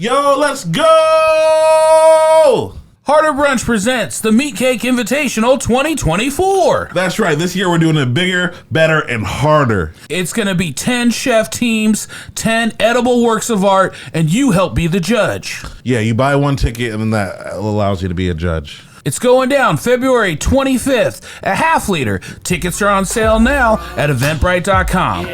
Yo, let's go! Harder Brunch presents the Meat Cake Invitational 2024. That's right. This year we're doing it bigger, better, and harder. It's going to be 10 chef teams, 10 edible works of art, and you help be the judge. Yeah, you buy one ticket and that allows you to be a judge. It's going down February 25th, a half liter. Tickets are on sale now at eventbrite.com.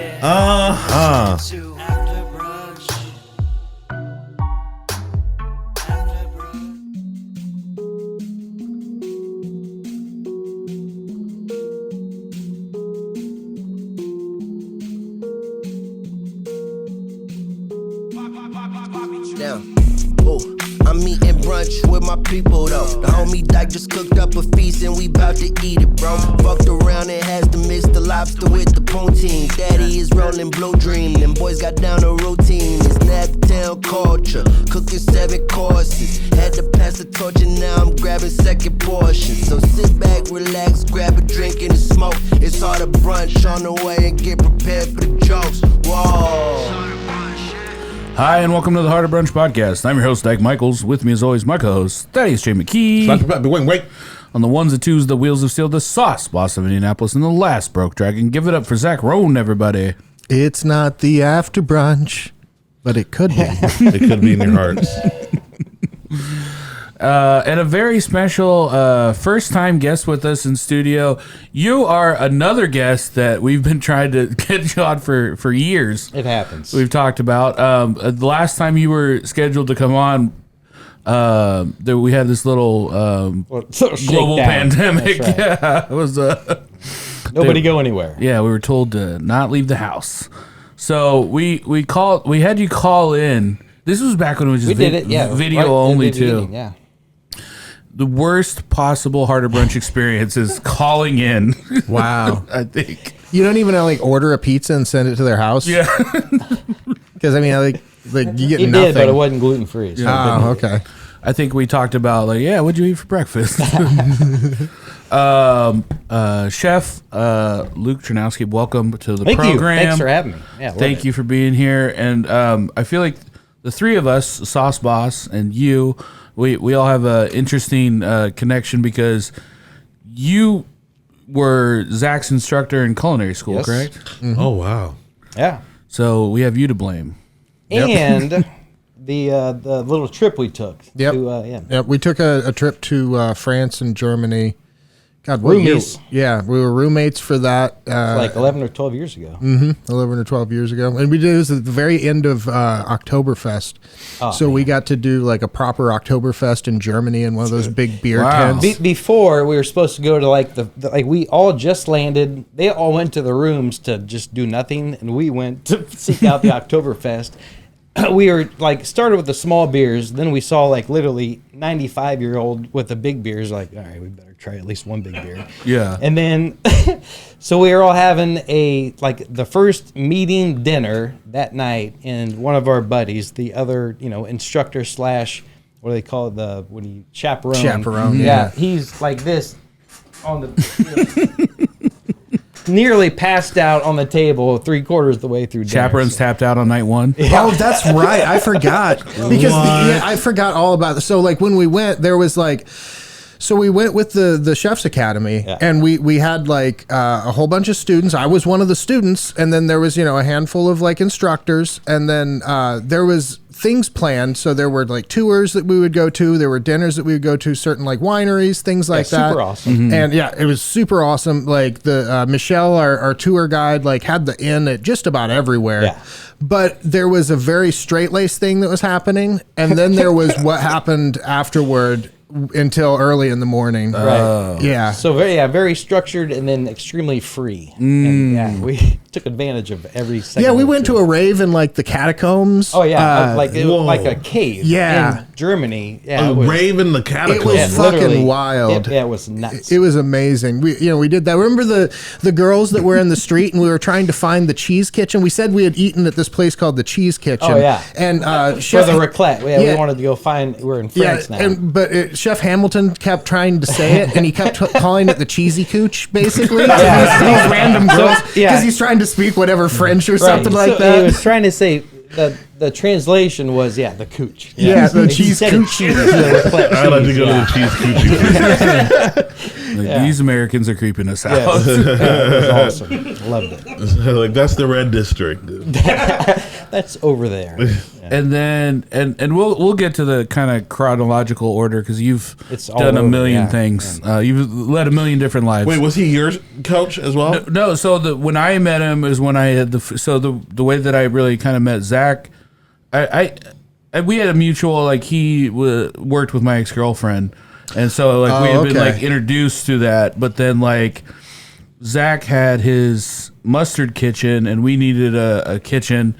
I'm eating brunch with my people though. The homie Dyke just cooked up a feast and we bout to eat it, bro. Fucked around and has to mix the lobster with the poutine. Daddy is rolling blue dream. Them boys got down a routine. It's Naptown culture. Cooking 7 courses. Had to pass the torch and now I'm grabbing second portion. So sit back, relax, grab a drink and a smoke. It's Harder Brunch on the way and get prepared for the jokes. Whoa. Hi, and welcome to the Harder Brunch Podcast. I'm your host, Dyke Michaels. With me, as always, my co-host, Thaddaeus Mckee. Wait. On the ones and twos, the wheels of steel, the sauce boss of Indianapolis, and the last broke dragon. Give it up for Zach Rohn, everybody. It's not the after brunch, but it could be. It could be in your hearts. And a very special first-time guest with us in studio. You are another guest that we've been trying to get you on for years. It happens. We've talked about. The last time you were scheduled to come on, we had this little global pandemic. Right. Yeah, it was nobody go anywhere. Yeah, we were told to not leave the house. So we had you call in. This was back when it was just video right, only too. Yeah. The worst possible Harder Brunch experience is calling in. Wow. I think. You don't even order a pizza and send it to their house? Yeah. Because, I mean, like you get It nothing. did, but it wasn't gluten-free. So Oh, okay. I think we talked about, what'd you eat for breakfast? Chef Luke Trinosky, welcome to the Thank program. you. Thanks for having me. Yeah, Thank you for being here. And I feel like the three of us, Sauce Boss and you, we all have an interesting connection because you were Zach's instructor in culinary school, Yes. correct? Mm-hmm. Oh, wow. Yeah. So we have you to blame. And the little trip we took. Yep. Yep. We took a trip to France and Germany. God, what year? Roomies. Yeah, we were roommates for that. Like 11 or 12 years ago. 11 or 12 years ago. And we did it was at the very end of Oktoberfest. Oh, so we got to do like a proper Oktoberfest in Germany in one of those big beer Wow. tents. Before, we were supposed to go to we all just landed. They all went to the rooms to just do nothing, and we went to seek out the Oktoberfest. We were started with the small beers, then we saw literally 95-year-old with the big beers. All right, we better try at least one big beer. Yeah. And then, so we were all having the first meeting dinner that night, and one of our buddies, the other instructor / what do they call it, chaperone? Chaperone, Yeah, he's like this on the. Nearly passed out on the table 3/4 of the way through dinner. Chaperones tapped out on night one. Yeah. Oh, that's right. I forgot. Because I forgot all about this. So when we went, there was so we went with the Chef's Academy, and we had a whole bunch of students. I was one of the students, and then there was a handful of instructors, and then there was things planned. So there were tours that we would go to. There were dinners that we would go to, certain wineries, things like that. Super awesome. And it was super awesome. The Michelle, our tour guide, had the inn at just about everywhere. Yeah. But there was a very straight-laced thing that was happening, and then there was what happened afterward until early in the morning. Right. Yeah. So very structured and then extremely free. And we took advantage of every second. Yeah, we went to a rave in the catacombs. Oh yeah, like whoa. a cave. Yeah. In Germany. Yeah, A rave in the catacombs. It was fucking literally, wild. It was nuts. It was amazing. We did that. Remember the girls that were in the street and we were trying to find the cheese kitchen? We said we had eaten at this place called the Cheese Kitchen. Oh, yeah. And For the raclette. We wanted to go find. We're in France now. But Chef Hamilton kept trying to say it, and he kept calling it the cheesy cooch, basically. Yeah. These random girls, because yeah. he's trying to speak whatever French or something like so that. He was trying to say the translation was the cooch. Yeah, the They cheese said it coochie. I like to go to the cheese coochie. Like, these Americans are creeping us out. It was awesome. Loved it. Like that's the red district. That's over there. And then and we'll get to the kind of chronological order because you've It's all done a over, million yeah. things. You've led a million different lives. Wait, was he your coach as well? No, so when I met him is when I had the way that I really kind of met Zach, we had a mutual, like he worked with my ex-girlfriend, and so like we had been like introduced to that, but then like Zach had his mustard kitchen and we needed a kitchen,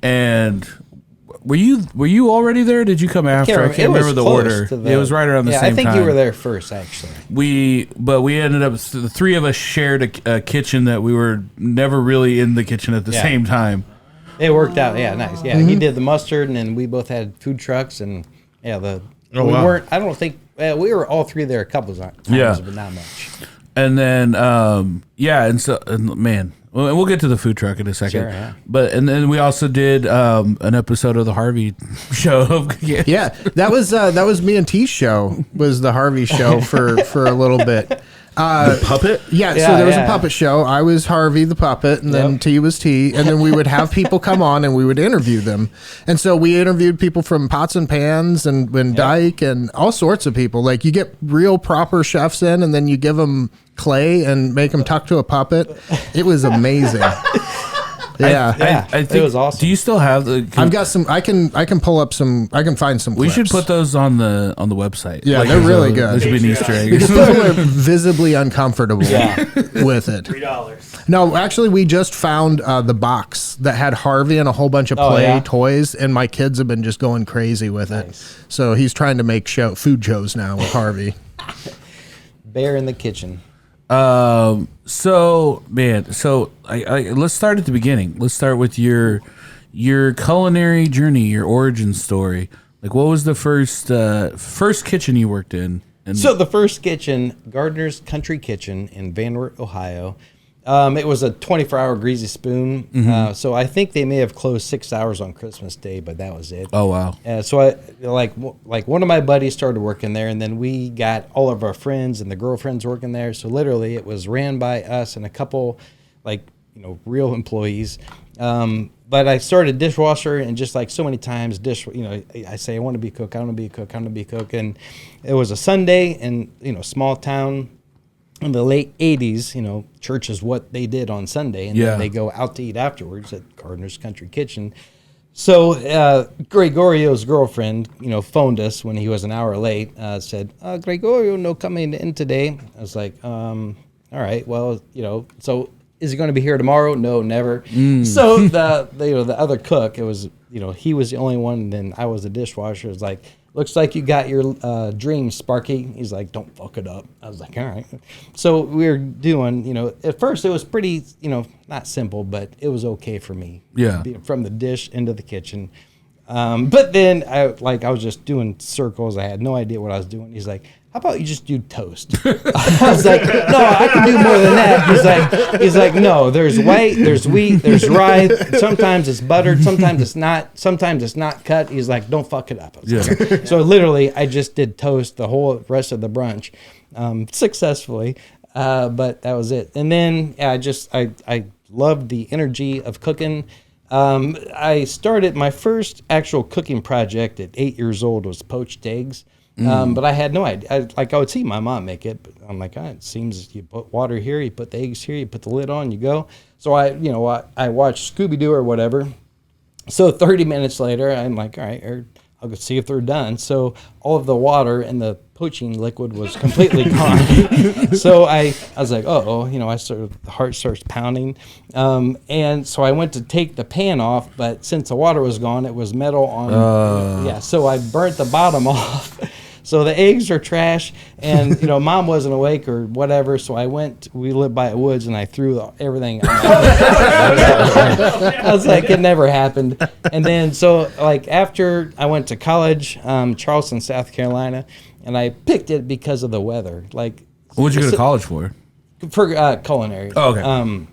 and were you already there? Did you come after? I can't remember the order. It was right around the same time. I think you were there first, actually. We ended up, the three of us shared a kitchen that we were never really in the kitchen at the same time. It worked out. Yeah, nice. Yeah, he did the mustard, and then we both had food trucks, and we weren't. I don't think we were all three there a couple of times, but not much. And then man. Well, we'll get to the food truck in a second. Sure, yeah. But and then we also did an episode of the Harvey show. Yeah, that was me and T's show. Was the Harvey show for a little bit. Puppet? Yeah, so there was a puppet show. I was Harvey the puppet, and then T was T, and then we would have people come on and we would interview them. And so we interviewed people from Pots and Pans and Dyke and all sorts of people. Like you get real proper chefs in, and then you give them clay and make them talk to a puppet. It was amazing. Yeah, I think it was awesome. Do you still have the? I've got some. I can pull up some. I can find some. We clips. should put those on the website. Yeah, they're really good. There should be an Easter egg. Because people are visibly uncomfortable with it. $3. No, actually, we just found the box that had Harvey and a whole bunch of play toys, and my kids have been just going crazy with it. So he's trying to make food shows now with Harvey. Bear in the kitchen. So let's start at the beginning. Let's start with your culinary journey, your origin story. Like, what was the first kitchen you worked in? So the first kitchen, Gardner's Country Kitchen in Van Wert, Ohio. It was a 24-hour greasy spoon. So I think they may have closed 6 hours on Christmas Day, but that was it. Oh wow! So I like one of my buddies started working there, and then we got all of our friends and the girlfriends working there. So literally, it was ran by us and a couple, real employees. But I started dishwasher, and just like so many times, I say I want to be a cook, I want to be a cook, I want to be a cook, and it was a Sunday, and small town. In the late 80s, church is what they did on Sunday, and then they go out to eat afterwards at Gardner's Country Kitchen. So Gregorio's girlfriend, phoned us when he was an hour late, said, Gregorio no coming in today. I was like, all right, well, so is he going to be here tomorrow? No, never. So the other cook, it was, he was the only one, and then I was the dishwasher. It was like, looks like you got your dream, Sparky. He's like, don't fuck it up. I was like, all right. So we were doing, at first it was pretty, not simple, but it was okay for me. Yeah. From the dish into the kitchen. But then I was just doing circles. I had no idea what I was doing. He's like, how about you just do toast? I was like, no, I can do more than that. He's like, no, there's white, there's wheat, there's rye. Sometimes it's buttered, sometimes it's not cut. He's like, don't fuck it up. I was like, okay. So literally, I just did toast the whole rest of the brunch successfully, but that was it. And then I loved the energy of cooking. I started my first actual cooking project at 8 years old was poached eggs. But I had no idea. I would see my mom make it, but I'm like, it seems you put water here, you put the eggs here, you put the lid on, you go. So I watched Scooby-Doo or whatever. So 30 minutes later, I'm like, all right, I'll go see if they're done. So all of the water and the poaching liquid was completely gone. So I was like, the heart starts pounding. And so I went to take the pan off, but since the water was gone, it was metal on. So I burnt the bottom off. So the eggs are trash, and mom wasn't awake or whatever. So we lived by the woods, and I threw everything out. I was like, it never happened. And then after I went to college, Charleston, South Carolina, and I picked it because of the weather. What did you go to college for? For culinary. Oh, okay.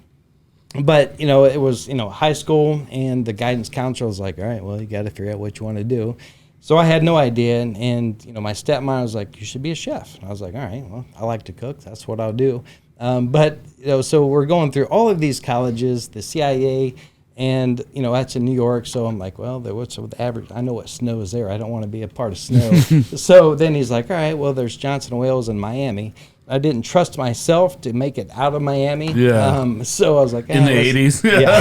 But, it was, high school, and the guidance counselor was like, all right, well, you got to figure out what you want to do. So I had no idea, and my stepmom was like, you should be a chef. And I was like, all right, well, I like to cook. That's what I'll do. But, so we're going through all of these colleges, the CIA, and, that's in New York. So I'm like, well, what's the average? I know what snow is there. I don't want to be a part of snow. So then he's like, all right, well, there's Johnson Wales in Miami. I didn't trust myself to make it out of Miami. Yeah. So I was like, in the 80s. Yeah.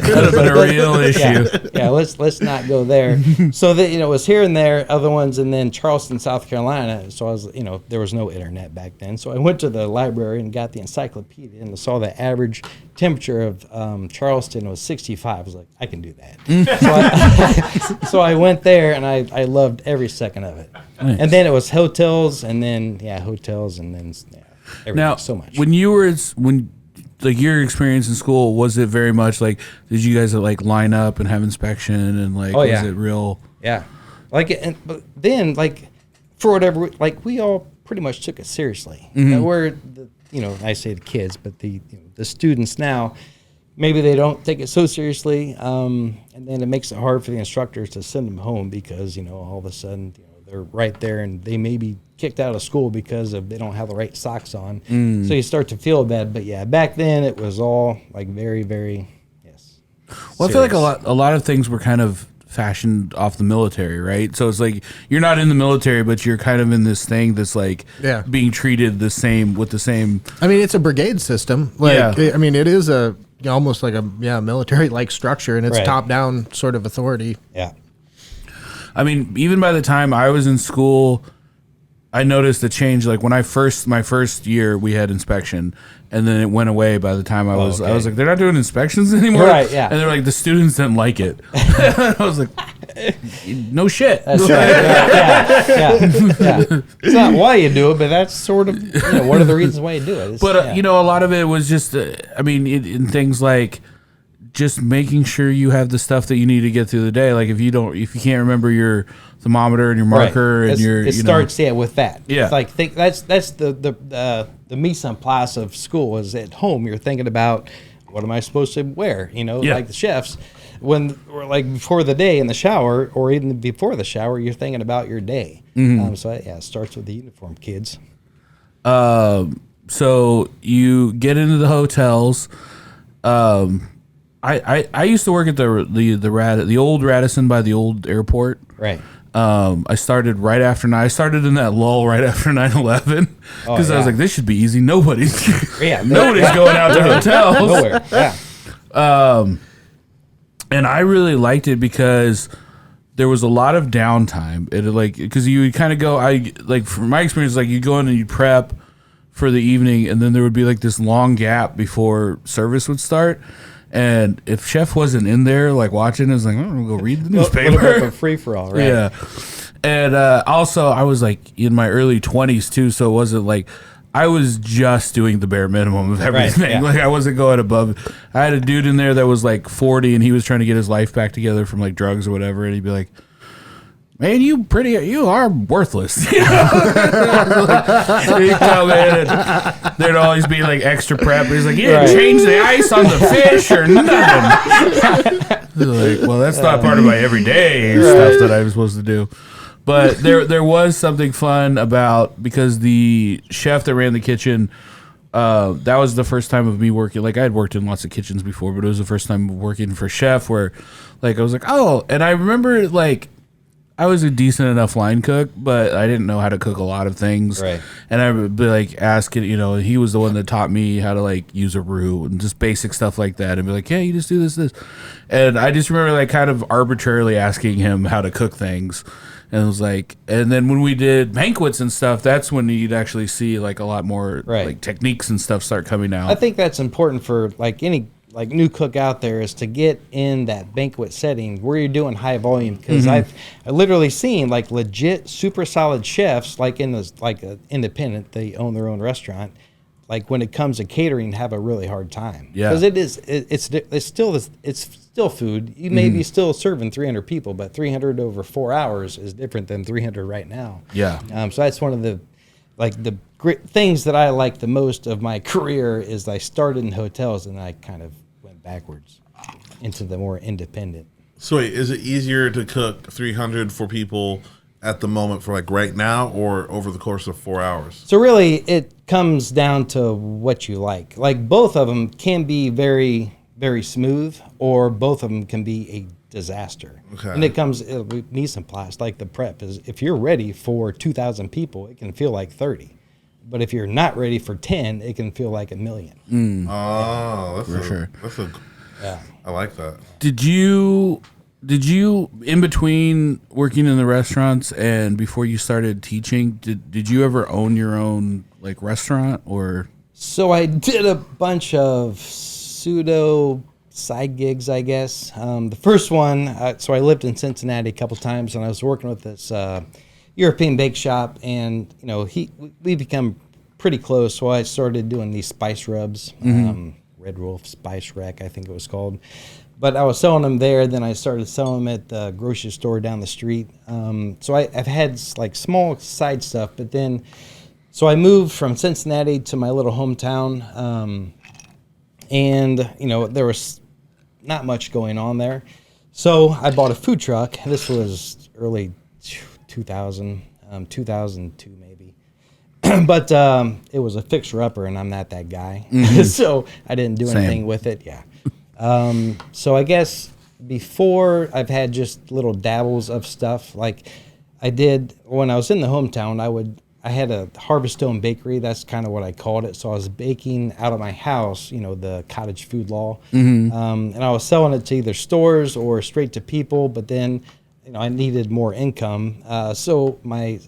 Could have been a real issue. Yeah, let's not go there. So that it was here and there, other ones, and then Charleston, South Carolina. So I was, there was no internet back then. So I went to the library and got the encyclopedia and saw the average temperature of Charleston was 65. I was like, I can do that. So I went there, and I loved every second of it. Nice. And then it was hotels, and then hotels, and then everything. Now, so much. when your experience in school, was it very much like, did you guys like line up and have inspection and like, was it real? Yeah. But then for whatever, we all pretty much took it seriously. We're I say the kids, but the students now, maybe they don't take it so seriously. And then it makes it hard for the instructors to send them home because, all of a sudden, they're right there and they may be kicked out of school because they don't have the right socks on. So you start to feel bad. But yeah, back then it was all very, very, yes. Well, I feel like a lot of things were kind of fashioned off the military, right? So it's like you're not in the military, but you're kind of in this thing that's like being treated the same with the same. I mean, it's a brigade system. It is almost like a military-like structure, and it's top-down sort of authority. Yeah. I mean, even by the time I was in school, I noticed the change. Like when my first year, we had inspection, and then it went away by the time I was like, they're not doing inspections anymore. Right, yeah. And they're like, the students didn't like it. I was like, no shit. That's right. Yeah. It's not why you do it, but that's sort of, one of the reasons why you do it. But, a lot of it was just, in things like, just making sure you have the stuff that you need to get through the day. Like if you can't remember your thermometer and your marker and it starts with that. Yeah. It's like that's the mise en place of school is at home. You're thinking about what am I supposed to wear? Like the chefs or before the day in the shower or even before the shower, you're thinking about your day. It starts with the uniform, kids. So you get into the hotels. I used to work at the old Radisson by the old airport. Right. I started right after I started in that lull right after 9/11 because I was like, this should be easy. Nobody's going out to hotels. Nowhere. Yeah. And I really liked it because there was a lot of downtime. Because you would kind of go. From my experience, you go in and you prep for the evening, and then there would be this long gap before service would start. And if chef wasn't in there watching, I was like, I'm gonna go read the newspaper. A free for all, right? Yeah. And also, I was in my early 20s too, so it wasn't I was just doing the bare minimum of everything. Right, yeah. I wasn't going above. I had a dude in there that was 40, and he was trying to get his life back together from drugs or whatever, and he'd be like, man, you are worthless. He'd come in and there'd always be extra prep. He's like, you didn't change the ice on the fish or nothing. Well, that's not part of my everyday stuff that I was supposed to do. But there was something fun about, because the chef that ran the kitchen, that was the first time of me working. I had worked in lots of kitchens before, but it was the first time working for chef where I was like, oh, and I remember I was a decent enough line cook, but I didn't know how to cook a lot of things. Right. And I would be asking, he was the one that taught me how to use a roux and just basic stuff like that. And be like, hey, you just do this. And I just remember kind of arbitrarily asking him how to cook things. And it was and then when we did banquets and stuff, that's when you'd actually see a lot more techniques and stuff start coming out. I think that's important for any new cook out there is to get in that banquet setting where you're doing high volume, because I've literally seen legit super solid chefs in this independent, they own their own restaurant, when it comes to catering, have a really hard time. Yeah, because it's still food. You may be still serving 300 people, but 300 over 4 hours is different than 300 right now. Yeah. So that's one of the like the great things that I like the most of my career is I started in hotels and I kind of went backwards into the more independent. So wait, is it easier to cook 300 for people at the moment for like right now or over the course of 4 hours? So really, it comes down to what you like. Like both of them can be very, very smooth, or both of them can be a disaster. Okay. And it comes with mise en place. Like the prep is, if you're ready for 2,000 people, it can feel like 30. But if you're not ready for 10, it can feel like 1 million. Oh, that's For sure. Yeah. I like that. Did you in between working in the restaurants and before you started teaching, did you ever own your own like restaurant or? So I did a bunch of pseudo side gigs, I guess. The first one, so I lived in Cincinnati a couple times, and I was working with this European bake shop, and you know we become pretty close. So I started doing these spice rubs, Red Wolf Spice Rack, I think it was called. But I was selling them there. Then I started selling them at the grocery store down the street. So I've had like small side stuff, but then, so I moved from Cincinnati to my little hometown, and you know there was not much going on there. So I bought a food truck. This was early 2000, 2002 maybe. But it was a fixer-upper, and I'm not that guy. So I didn't do anything with it. Yeah. So I guess before I've had just little dabbles of stuff. Like I did when I was in the hometown, I had a Harvest Stone bakery. That's kind of what I called it. So I was baking out of my house, you know, the cottage food law. And I was selling it to either stores or straight to people, but then, you know, I needed more income. So my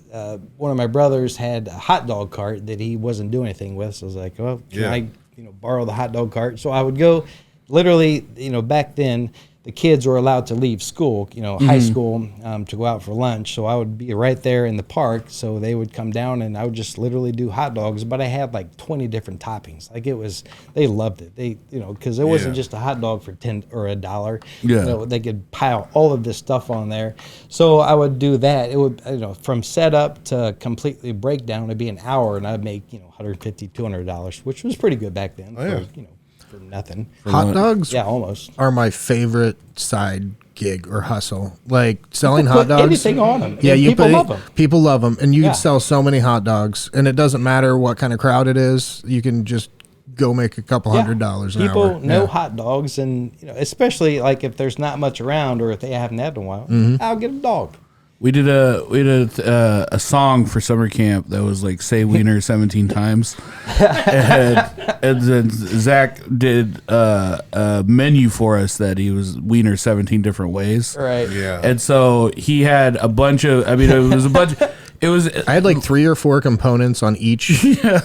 one of my brothers had a hot dog cart that he wasn't doing anything with. So I was like, well, can I, you know, borrow the hot dog cart? So I would go. Literally, you know, back then, the kids were allowed to leave school, you know, high school, to go out for lunch. So I would be right there in the park. So they would come down and I would just literally do hot dogs. But I had like 20 different toppings. Like it was, they loved it. They, you know, because it wasn't just a hot dog for $10 or $1. Yeah. You know, they could pile all of this stuff on there. So I would do that. It would, you know, from setup to completely breakdown, it'd be an hour, and I'd make, you know, $150, $200, which was pretty good back then. For, you know, for nothing. Hot dogs almost are my favorite side gig or hustle. Like selling hot dogs. Anything on them. Yeah, people love them. People love them. And you can sell so many hot dogs. And it doesn't matter what kind of crowd it is. You can just go make a couple $100 an hour. People know hot dogs. And, you know, especially like if there's not much around or if they haven't had in a while, I'll get a dog. We did a song for summer camp that was like say wiener 17 times, and then Zach did a menu for us that he was wiener 17 different ways. Right. Yeah. And so he had a bunch of. I mean, it was a bunch. It was. I had like 3 or 4 components on each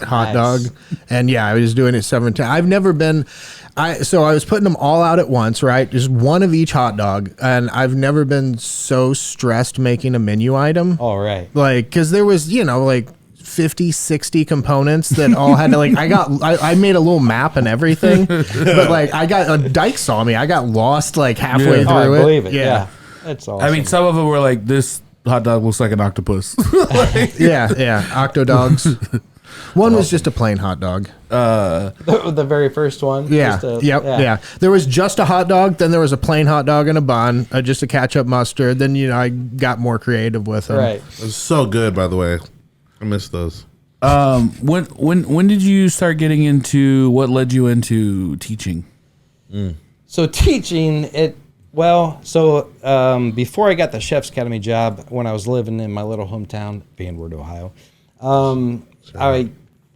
hot dog, and I was doing it 7 times. I've never been. So I was putting them all out at once, right? Just one of each hot dog, and I've never been so stressed making a menu item. All right. Like, because there was, you know, like 50, 60 components that all had to, like, I made a little map and everything, but like Dyke saw me. I got lost like halfway through I it. believe it. Yeah. That's awesome. I mean, some of them were like, this hot dog looks like an octopus. Octo dogs. One was just a plain hot dog. the very first one. Yeah. There was just a hot dog, then there was a plain hot dog and a bun, just a ketchup mustard. Then, you know, I got more creative with them. Right. It was so good, by the way. I miss those. When did you start getting into, what led you into teaching? So teaching before I got the Chef's Academy job, when I was living in my little hometown, Vanward, Ohio,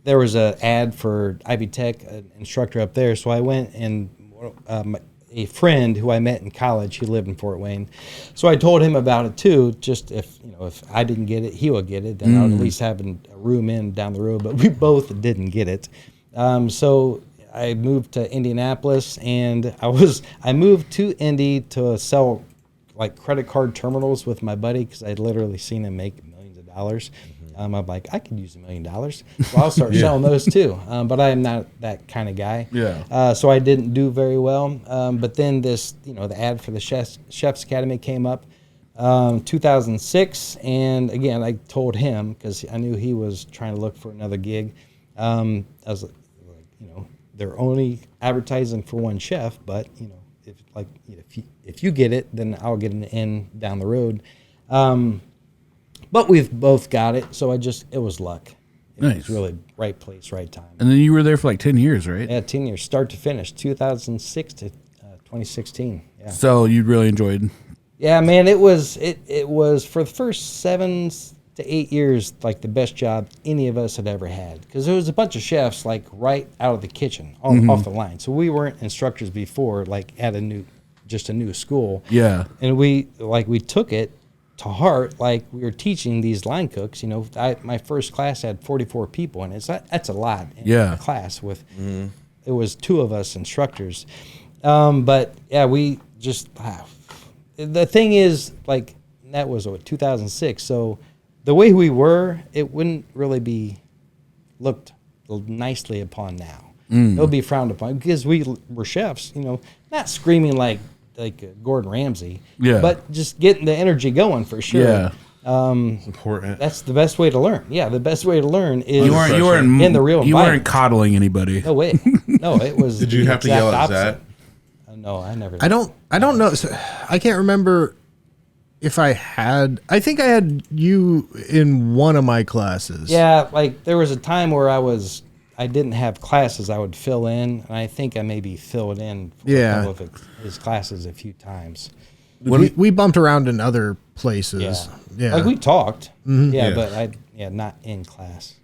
there was an ad for Ivy Tech, an instructor up there. So I went, and a friend who I met in college, he lived in Fort Wayne. So I told him about it too. Just if I didn't get it, he would get it. Then I would at least have a room in down the road. But we both didn't get it. So I moved to Indianapolis, and I moved to Indy to sell like credit card terminals with my buddy, because I'd literally seen him make millions of dollars. I'm like, I could use $1 million. So I'll start selling those too. But I am not that kind of guy. Yeah. So I didn't do very well. But then this, the ad for the Chef's Academy came up. 2006, and again, I told him because I knew he was trying to look for another gig. I was like, they're only advertising for one chef, but if you get it, then I'll get an in down the road. But we've both got it, so it was luck. It was really right place, right time. And then you were there for like 10 years, right? Yeah, 10 years, start to finish, 2006 to 2016. Yeah. So you really enjoyed. Yeah, man, it was for the first 7 to 8 years like the best job any of us had ever had, because there was a bunch of chefs like right out of the kitchen, off the line. So we weren't instructors before, like at a new school. Yeah, and we took it to heart, like we were teaching these line cooks. My first class had 44 people, and that's a lot. In a class with it was 2 of us instructors, but yeah, we just the thing is, like, that was 2006. So the way we were, it wouldn't really be looked nicely upon now. It would be frowned upon because we were chefs. Not screaming like Gordon Ramsay, but just getting the energy going for sure. Yeah. It's important. That's the best way to learn. Yeah, the best way to learn is you weren't in the real environment. You weren't coddling anybody. No way. No, it was. Did you have to yell at that? No, I never. I don't know. I can't remember if I think I had you in one of my classes. Yeah, like there was a time where I didn't have classes. I would fill in, and I think I maybe filled in for a couple of his classes a few times. We bumped around in other places. Yeah. Like we talked. Mm-hmm. Yeah, but not in class.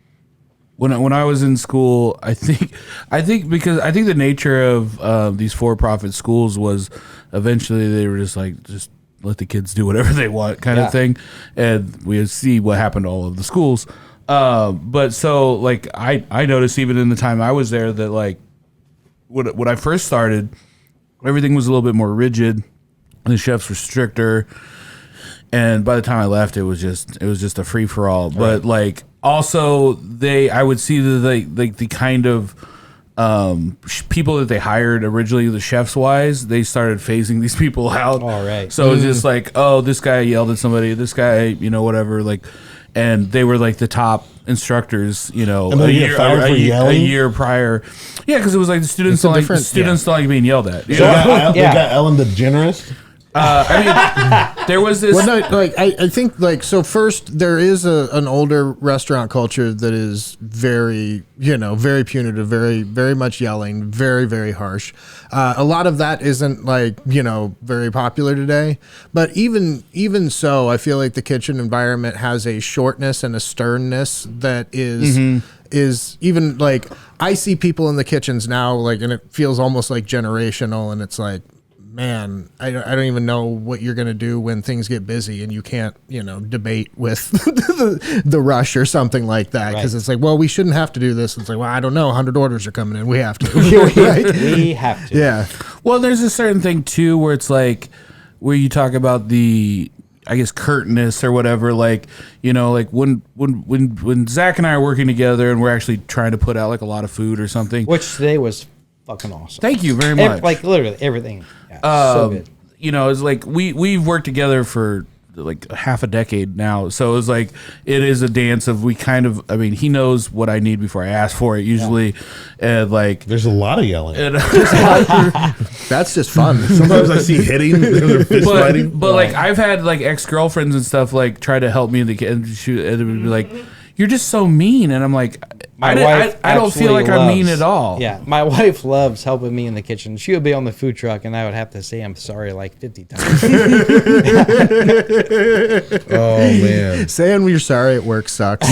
When I was in school, I think the nature of these for-profit schools was eventually they were just let the kids do whatever they want kind of thing, and we see what happened to all of the schools. But so like I noticed even in the time I was there that like when I first started, everything was a little bit more rigid. The chefs were stricter, and by the time I left, it was just a free for all. Right. But like also I would see the kind of people that they hired originally, the chefs wise, they started phasing these people out. All right. So it's just like, oh, this guy yelled at somebody, this guy, whatever, like, and they were like the top instructors, a year prior. Yeah, because it was like the students don't like being yelled at. They got Ellen DeGeneres. There was this. Well, no, like I think like so. First, there is an older restaurant culture that is very very punitive, very very much yelling, very very harsh. A lot of that isn't like very popular today. But even so, I feel like the kitchen environment has a shortness and a sternness that is even like I see people in the kitchens now, like, and it feels almost like generational, and it's like, man, I don't even know what you're going to do when things get busy and you can't, debate with the rush or something like that. Because it's like, well, we shouldn't have to do this. It's like, well, I don't know. 100 orders are coming in. We have to. Right? We have to. Yeah. Well, there's a certain thing, too, where it's like, where you talk about the, I guess, curtness or whatever. Like, like when Zach and I are working together and we're actually trying to put out like a lot of food or something. Which today was fucking awesome. Thank you very much. Like literally everything. Yeah, so good. It's like we've worked together for like half a decade now, so it's like it is a dance of he knows what I need before I ask for it usually, and like there's a lot of yelling. That's just fun. Sometimes I see hitting, they're fist fighting. But like I've had like ex-girlfriends and stuff like try to help me in the kitchen, and it would be like, you're just so mean, and I'm like, I don't feel like I'm mean at all. Yeah, my wife loves helping me in the kitchen. She would be on the food truck, and I would have to say I'm sorry like 50 times. Oh man, saying you're sorry at work sucks.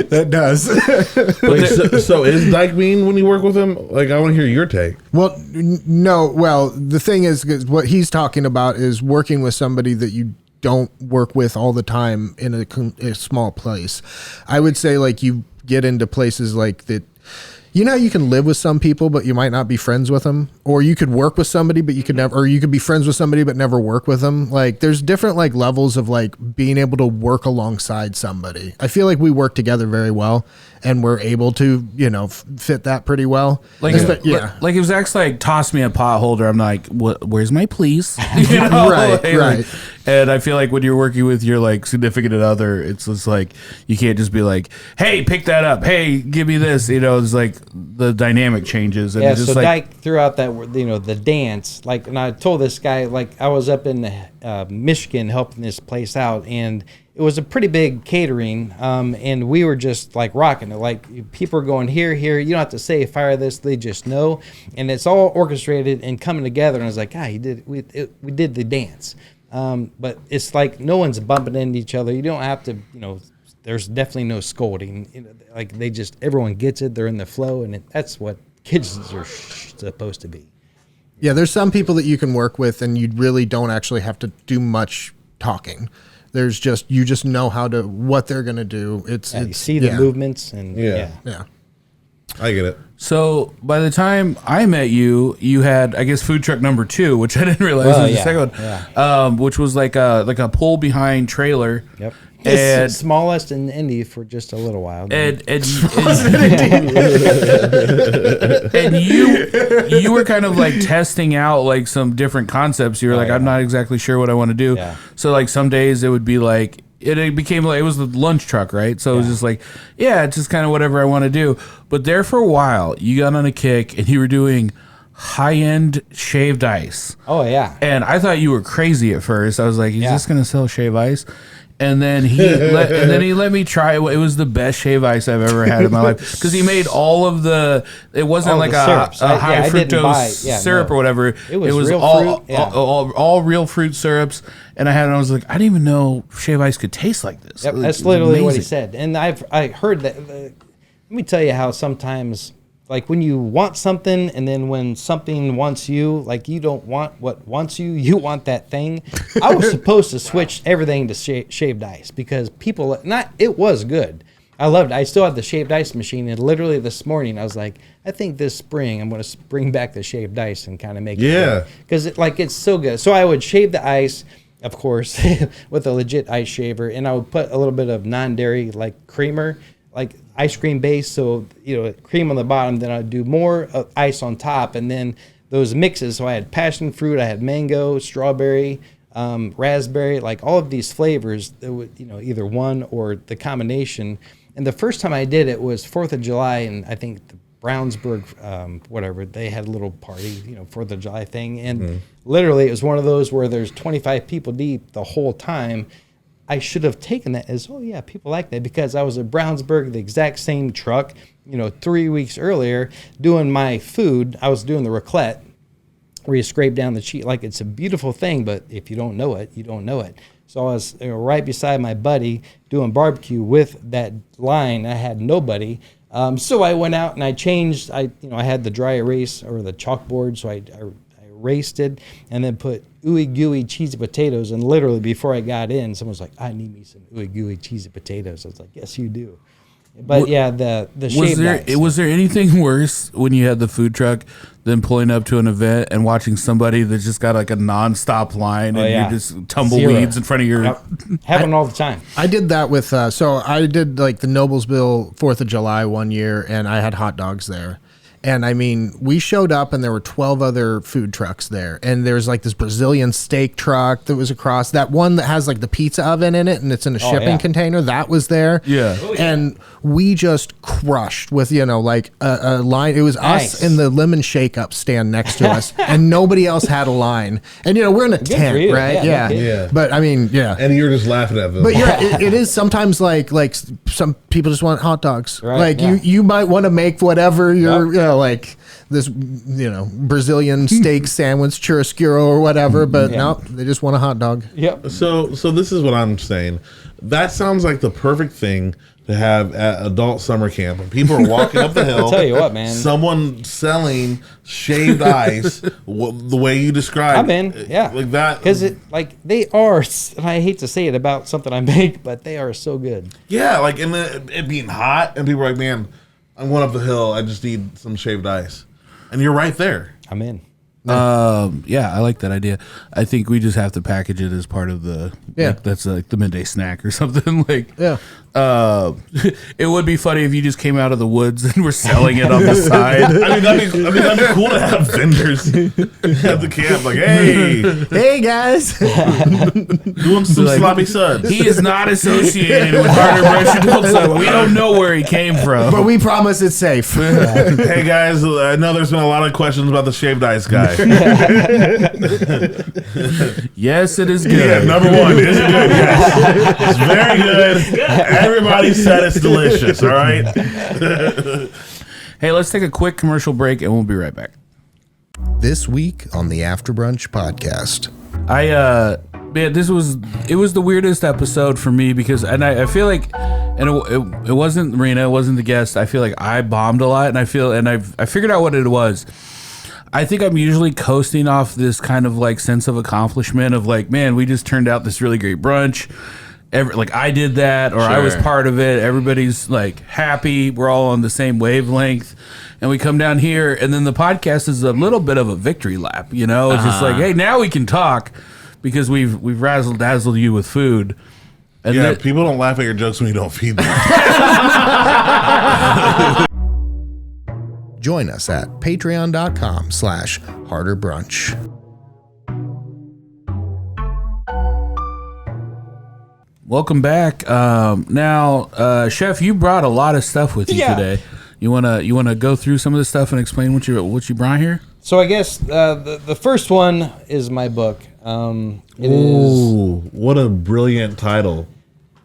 That does. So is Dyke mean when you work with him? Like, I want to hear your take. Well, no. Well, the thing is what he's talking about is working with somebody that you don't work with all the time in a small place. I would say like you get into places like that, You know, you can live with some people, but you might not be friends with them. Or you could work with somebody, but you could never, or you could be friends with somebody, but never work with them. Like, there's different like levels of like being able to work alongside somebody. I feel like we work together very well, and we're able to, you know, fit that pretty well. Like, like if Zach's like, toss me a pot holder, I'm like, where's my please? You know? Right, like, right. And I feel like when you're working with your like significant other, it's just like, you can't just be like, hey, pick that up. Hey, give me this. You know, it's like the dynamic changes. And Yeah, it's just so like, Dyke threw out that, you know, the dance. Like, and I told this guy, like, I was up in Michigan helping this place out, and it was a pretty big catering, and we were just like rocking it. Like, people are going here. You don't have to say fire this; they just know, and it's all orchestrated and coming together. And I was like, we did the dance, but it's like no one's bumping into each other. You don't have to, you know. There's definitely no scolding. You know, like everyone gets it. They're in the flow, and that's what kids are supposed to be. Yeah, there's some people that you can work with, and you really don't actually have to do much talking. There's just, you just know what they're gonna do. You see the movements, and yeah. I get it. so by the time I met you, you had, I guess, food truck number 2, which I didn't realize was the second one, which was like a pull behind trailer. Yep. And It's smallest in Indy for just a little while. and you were kind of like testing out like some different concepts. You were like, I'm not exactly sure what I want to do. Yeah. So like some days it would be like, it became like, it was the lunch truck, right? So it was just like, it's just kind of whatever I want to do. But there for a while, you got on a kick and you were doing high-end shaved ice. Oh, yeah. And I thought you were crazy at first. I was like, he's just going to sell shaved ice? And then he let me try it. It was the best shave ice I've ever had in my life, because he made all of the. It wasn't like a high fructose syrup or whatever. It was real all, fruit, all real fruit syrups. And I was like, I didn't even know shave ice could taste like this. Yep, that's literally what he said. And I heard that. Let me tell you how sometimes, like when you want something, and then when something wants you, like you don't want what wants you, you want that thing. I was supposed to switch everything to shaved ice, because it was good. I loved it. I still have the shaved ice machine, and literally this morning I was like, I think this spring I'm going to bring back the shaved ice and kind of make it good. Because it's so good. So I would shave the ice, of course, with a legit ice shaver, and I would put a little bit of non-dairy like creamer, like ice cream base, so cream on the bottom, then I'd do more ice on top, and then those mixes. So I had passion fruit, I had mango, strawberry, raspberry, like all of these flavors that would, either one or the combination. And the first time I did it was 4th of July, and I think the Brownsburg, whatever, they had a little party, 4th of July thing, and literally it was one of those where there's 25 people deep the whole time. I should have taken that as, people like that, because I was at Brownsburg, the exact same truck, 3 weeks earlier, doing my food. I was doing the raclette, where you scrape down the cheese. Like, it's a beautiful thing, but if you don't know it, you don't know it. So I was right beside my buddy doing barbecue with that line. I had nobody. So I went out and I changed. I had the dry erase or the chalkboard, so I erased it and then put ooey gooey cheesy potatoes. And literally before I got in, someone was like, I need me some ooey gooey cheesy potatoes. I was like, yes, you do. But the shaved ice. Was there anything worse when you had the food truck than pulling up to an event and watching somebody that just got like a nonstop line and you just tumbleweeds in front of your... Happen all the time. I did that with, so I did like the Noblesville 4th of July one year, and I had hot dogs there. And I mean, we showed up and there were 12 other food trucks there. And there's like this Brazilian steak truck that was across, that one that has like the pizza oven in it and it's in a shipping container, that was there. Yeah. And we just crushed with, like a line. It was us and the lemon shake up stand next to us, and nobody else had a line. And, we're in a tent, right? Yeah. But I mean, And you're just laughing at them. But it is sometimes like some people just want hot dogs. Right, like you might want to make whatever you're, like this, Brazilian steak sandwich, churrasquero or whatever, but no, they just want a hot dog. Yep. So this is what I'm saying. That sounds like the perfect thing to have at adult summer camp. When people are walking up the hill, I'll tell you what, man. Someone selling shaved ice, the way you described. I'm in, like that, because they are. And I hate to say it about something I make, but they are so good. Yeah, like and it being hot, and people are like, man. I'm going up the hill. I just need some shaved ice. And you're right there. I'm in. Yeah, I like that idea. I think we just have to package it as part of the that's like the midday snack or something. Like it would be funny if you just came out of the woods and were selling it on the side. I mean, that'd be cool to have vendors at the camp. Like, hey guys, doing some sloppy suds. He is not associated with Harder Brunch Adult Summer. We don't know where he came from, but we promise it's safe. Hey guys, I know there's been a lot of questions about the shaved ice guy. Yes, it is good. Yeah, number one, is it good? Yes. It's very good. Everybody said it's delicious, all right? Hey, let's take a quick commercial break and we'll be right back. This week on the After Brunch Podcast. Man, it was the weirdest episode for me because, and I feel like, and it wasn't Marina, it wasn't the guest. I feel like I bombed a lot, and I figured out what it was. I think I'm usually coasting off this kind of like sense of accomplishment of like, man, we just turned out this really great brunch. Like I did that, or I was part of it. Everybody's like happy. We're all on the same wavelength, and we come down here, and then the podcast is a little bit of a victory lap. You know, it's just like, hey, now we can talk because we've razzle dazzled you with food. And people don't laugh at your jokes when you don't feed them. Join us at patreon.com/harderbrunch. Welcome back. Now, Chef, you brought a lot of stuff with you today. You wanna go through some of the stuff and explain what you brought here? So I guess the first one is my book. What a brilliant title.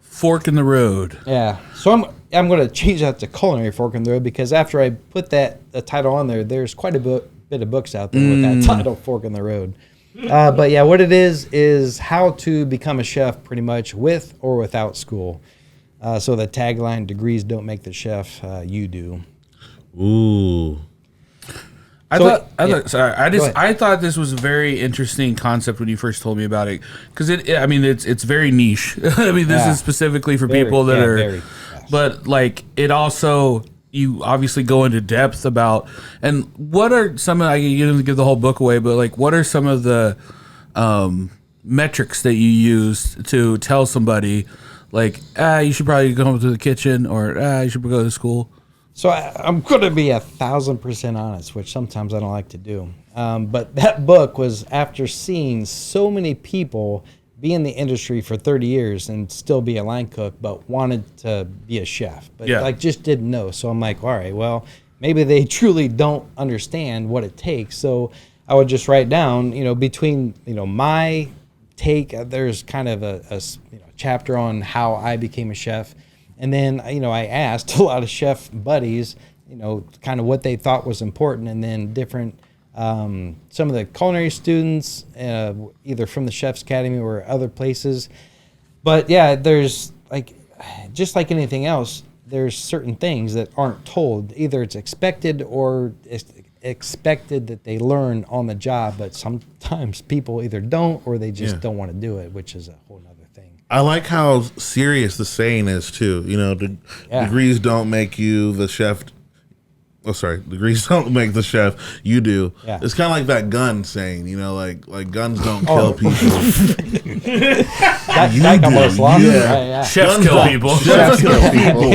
Fork in the Road. Yeah. So I'm going to change that to Culinary Fork in the Road because after I put the title on there, there's quite a bit of books out there with that title, Fork in the Road. But yeah, what it is how to become a chef pretty much with or without school. So the tagline, degrees don't make the chef, you do. Ooh. I thought this was a very interesting concept when you first told me about it because it's very niche. I mean, this is specifically for people that are, yes. But like it also, you obviously go into depth about, and what are some of, you didn't give the whole book away, but like what are some of the metrics that you use to tell somebody like, you should probably go home to the kitchen, or you should go to school? So I'm going to be 1,000% honest, which sometimes I don't like to do. But that book was after seeing so many people be in the industry for 30 years and still be a line cook, but wanted to be a chef, but just didn't know. So I'm like, all right, well, maybe they truly don't understand what it takes. So I would just write down, between, my take, there's kind of a chapter on how I became a chef. And then, I asked a lot of chef buddies, kind of what they thought was important, and then different, some of the culinary students, either from the Chef's Academy or other places. But yeah, there's just like anything else, there's certain things that aren't told. Either it's expected or it's expected that they learn on the job, but sometimes people either don't or they just don't want to do it, which is a whole nother thing. I like how serious the saying is too. Degrees don't make you the chef. Oh, sorry. Degrees don't make the chef. You do. Yeah. It's kind of like that gun saying. Like guns don't kill people. Dyke almost lost it. Right, Chefs kill people. Chefs kill people.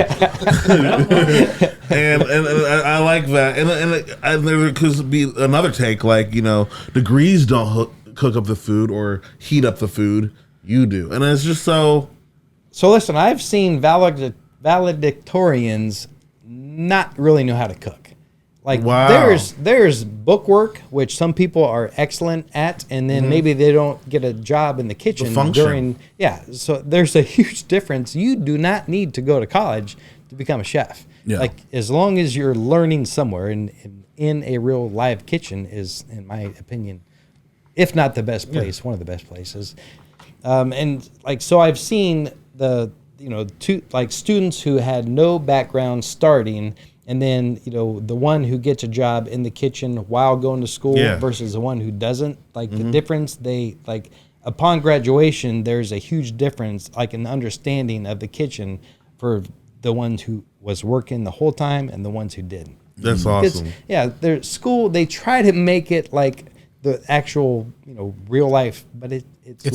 and I like that. And there could be another take, like degrees don't cook up the food or heat up the food. You do. And it's just so listen, I've seen valedictorians not really know how to cook. Like there's book work, which some people are excellent at, and then maybe they don't get a job in the kitchen during. Yeah, so there's a huge difference. You do not need to go to college to become a chef. Yeah. Like as long as you're learning somewhere in a real live kitchen is, in my opinion, if not the best place, one of the best places. And so I've seen students who had no background starting, and then the one who gets a job in the kitchen while going to school versus the one who doesn't. The difference, upon graduation, there's a huge difference, in the understanding of the kitchen for the ones who was working the whole time and the ones who didn't. That's awesome. Their school, they try to make it like the actual, real life, but it's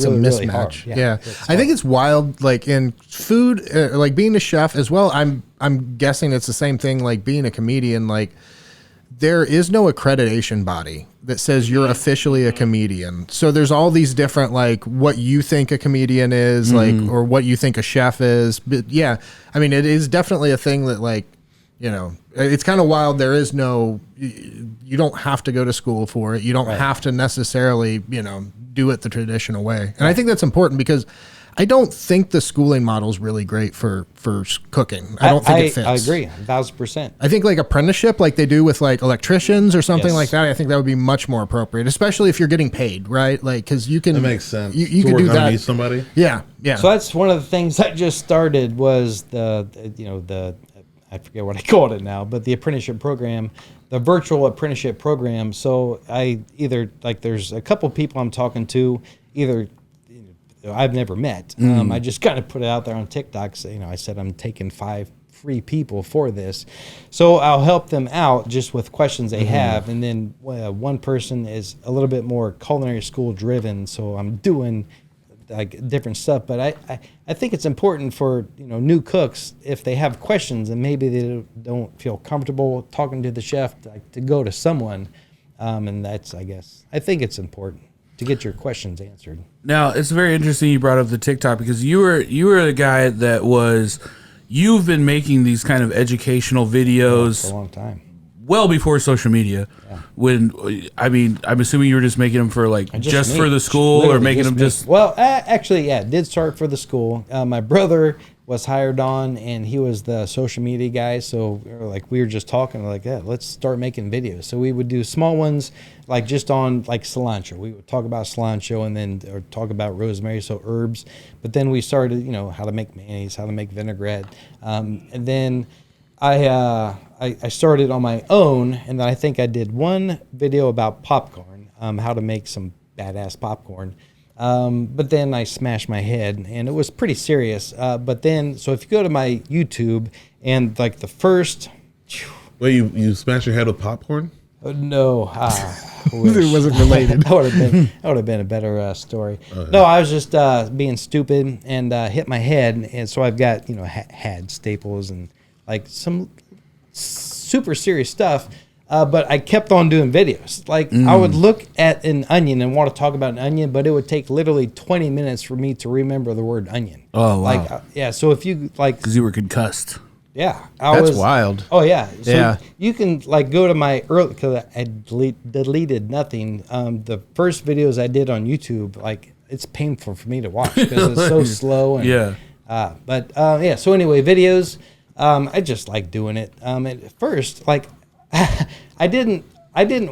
really, a mismatch. Really hard. Yeah. I think it's wild, like in food, like being a chef as well. I'm guessing it's the same thing, like being a comedian. Like there is no accreditation body that says you're officially a comedian. So there's all these different, like what you think a comedian is, like, or what you think a chef is. But yeah, I mean, it is definitely a thing that, like, it's kind of wild. There is no, you don't have to go to school for it. You don't have to necessarily, do it the traditional way. And I think that's important because I don't think the schooling model is really great for cooking. I don't think it fits. I agree, 1,000%. I think like apprenticeship, like they do with like electricians or something like that. I think that would be much more appropriate, especially if you're getting paid, right? Like, because you can. That makes sense. You can do that. Somebody. Yeah. So that's one of the things I just started was the I forget what I called it now, but the apprenticeship program, the virtual apprenticeship program. So I either, like, there's a couple people I'm talking to, either I've never met. I just kind of put it out there on TikTok. So, I said I'm taking 5 free people for this. So I'll help them out just with questions they have. And then one person is a little bit more culinary school driven. So I'm doing like different stuff, but I think it's important for new cooks, if they have questions and maybe they don't feel comfortable talking to the chef, to go to someone, and that's, I think it's important to get your questions answered. Now, it's very interesting you brought up the TikTok, because you were a guy that you've been making these kind of educational videos for a long time, well before social media. When I'm assuming you were just making them for just for the school, or making them just. Well, actually, it did start for the school. My brother was hired on, and he was the social media guy. So we were just talking let's start making videos. So we would do small ones, like just on cilantro. We would talk about cilantro, and then or talk about rosemary, so herbs. But then we started, how to make mayonnaise, how to make vinaigrette, and then I started on my own, and then I think I did one video about popcorn, how to make some badass popcorn. But then I smashed my head, and it was pretty serious. But then, so if you go to my YouTube, and the first... Wait, you smashed your head with popcorn? No. It wasn't related. That would have been a better story. No, I was just being stupid and hit my head, and so I've got, had staples and some super serious stuff, but I kept on doing videos. I would look at an onion and want to talk about an onion, but it would take literally 20 minutes for me to remember the word onion. Oh, wow. So if you because you were concussed. Yeah, that's wild. Oh yeah, so you can go to my early, because I deleted nothing. The first videos I did on YouTube, it's painful for me to watch because it's so slow. And, so anyway, videos. I just like doing it. At first, I didn't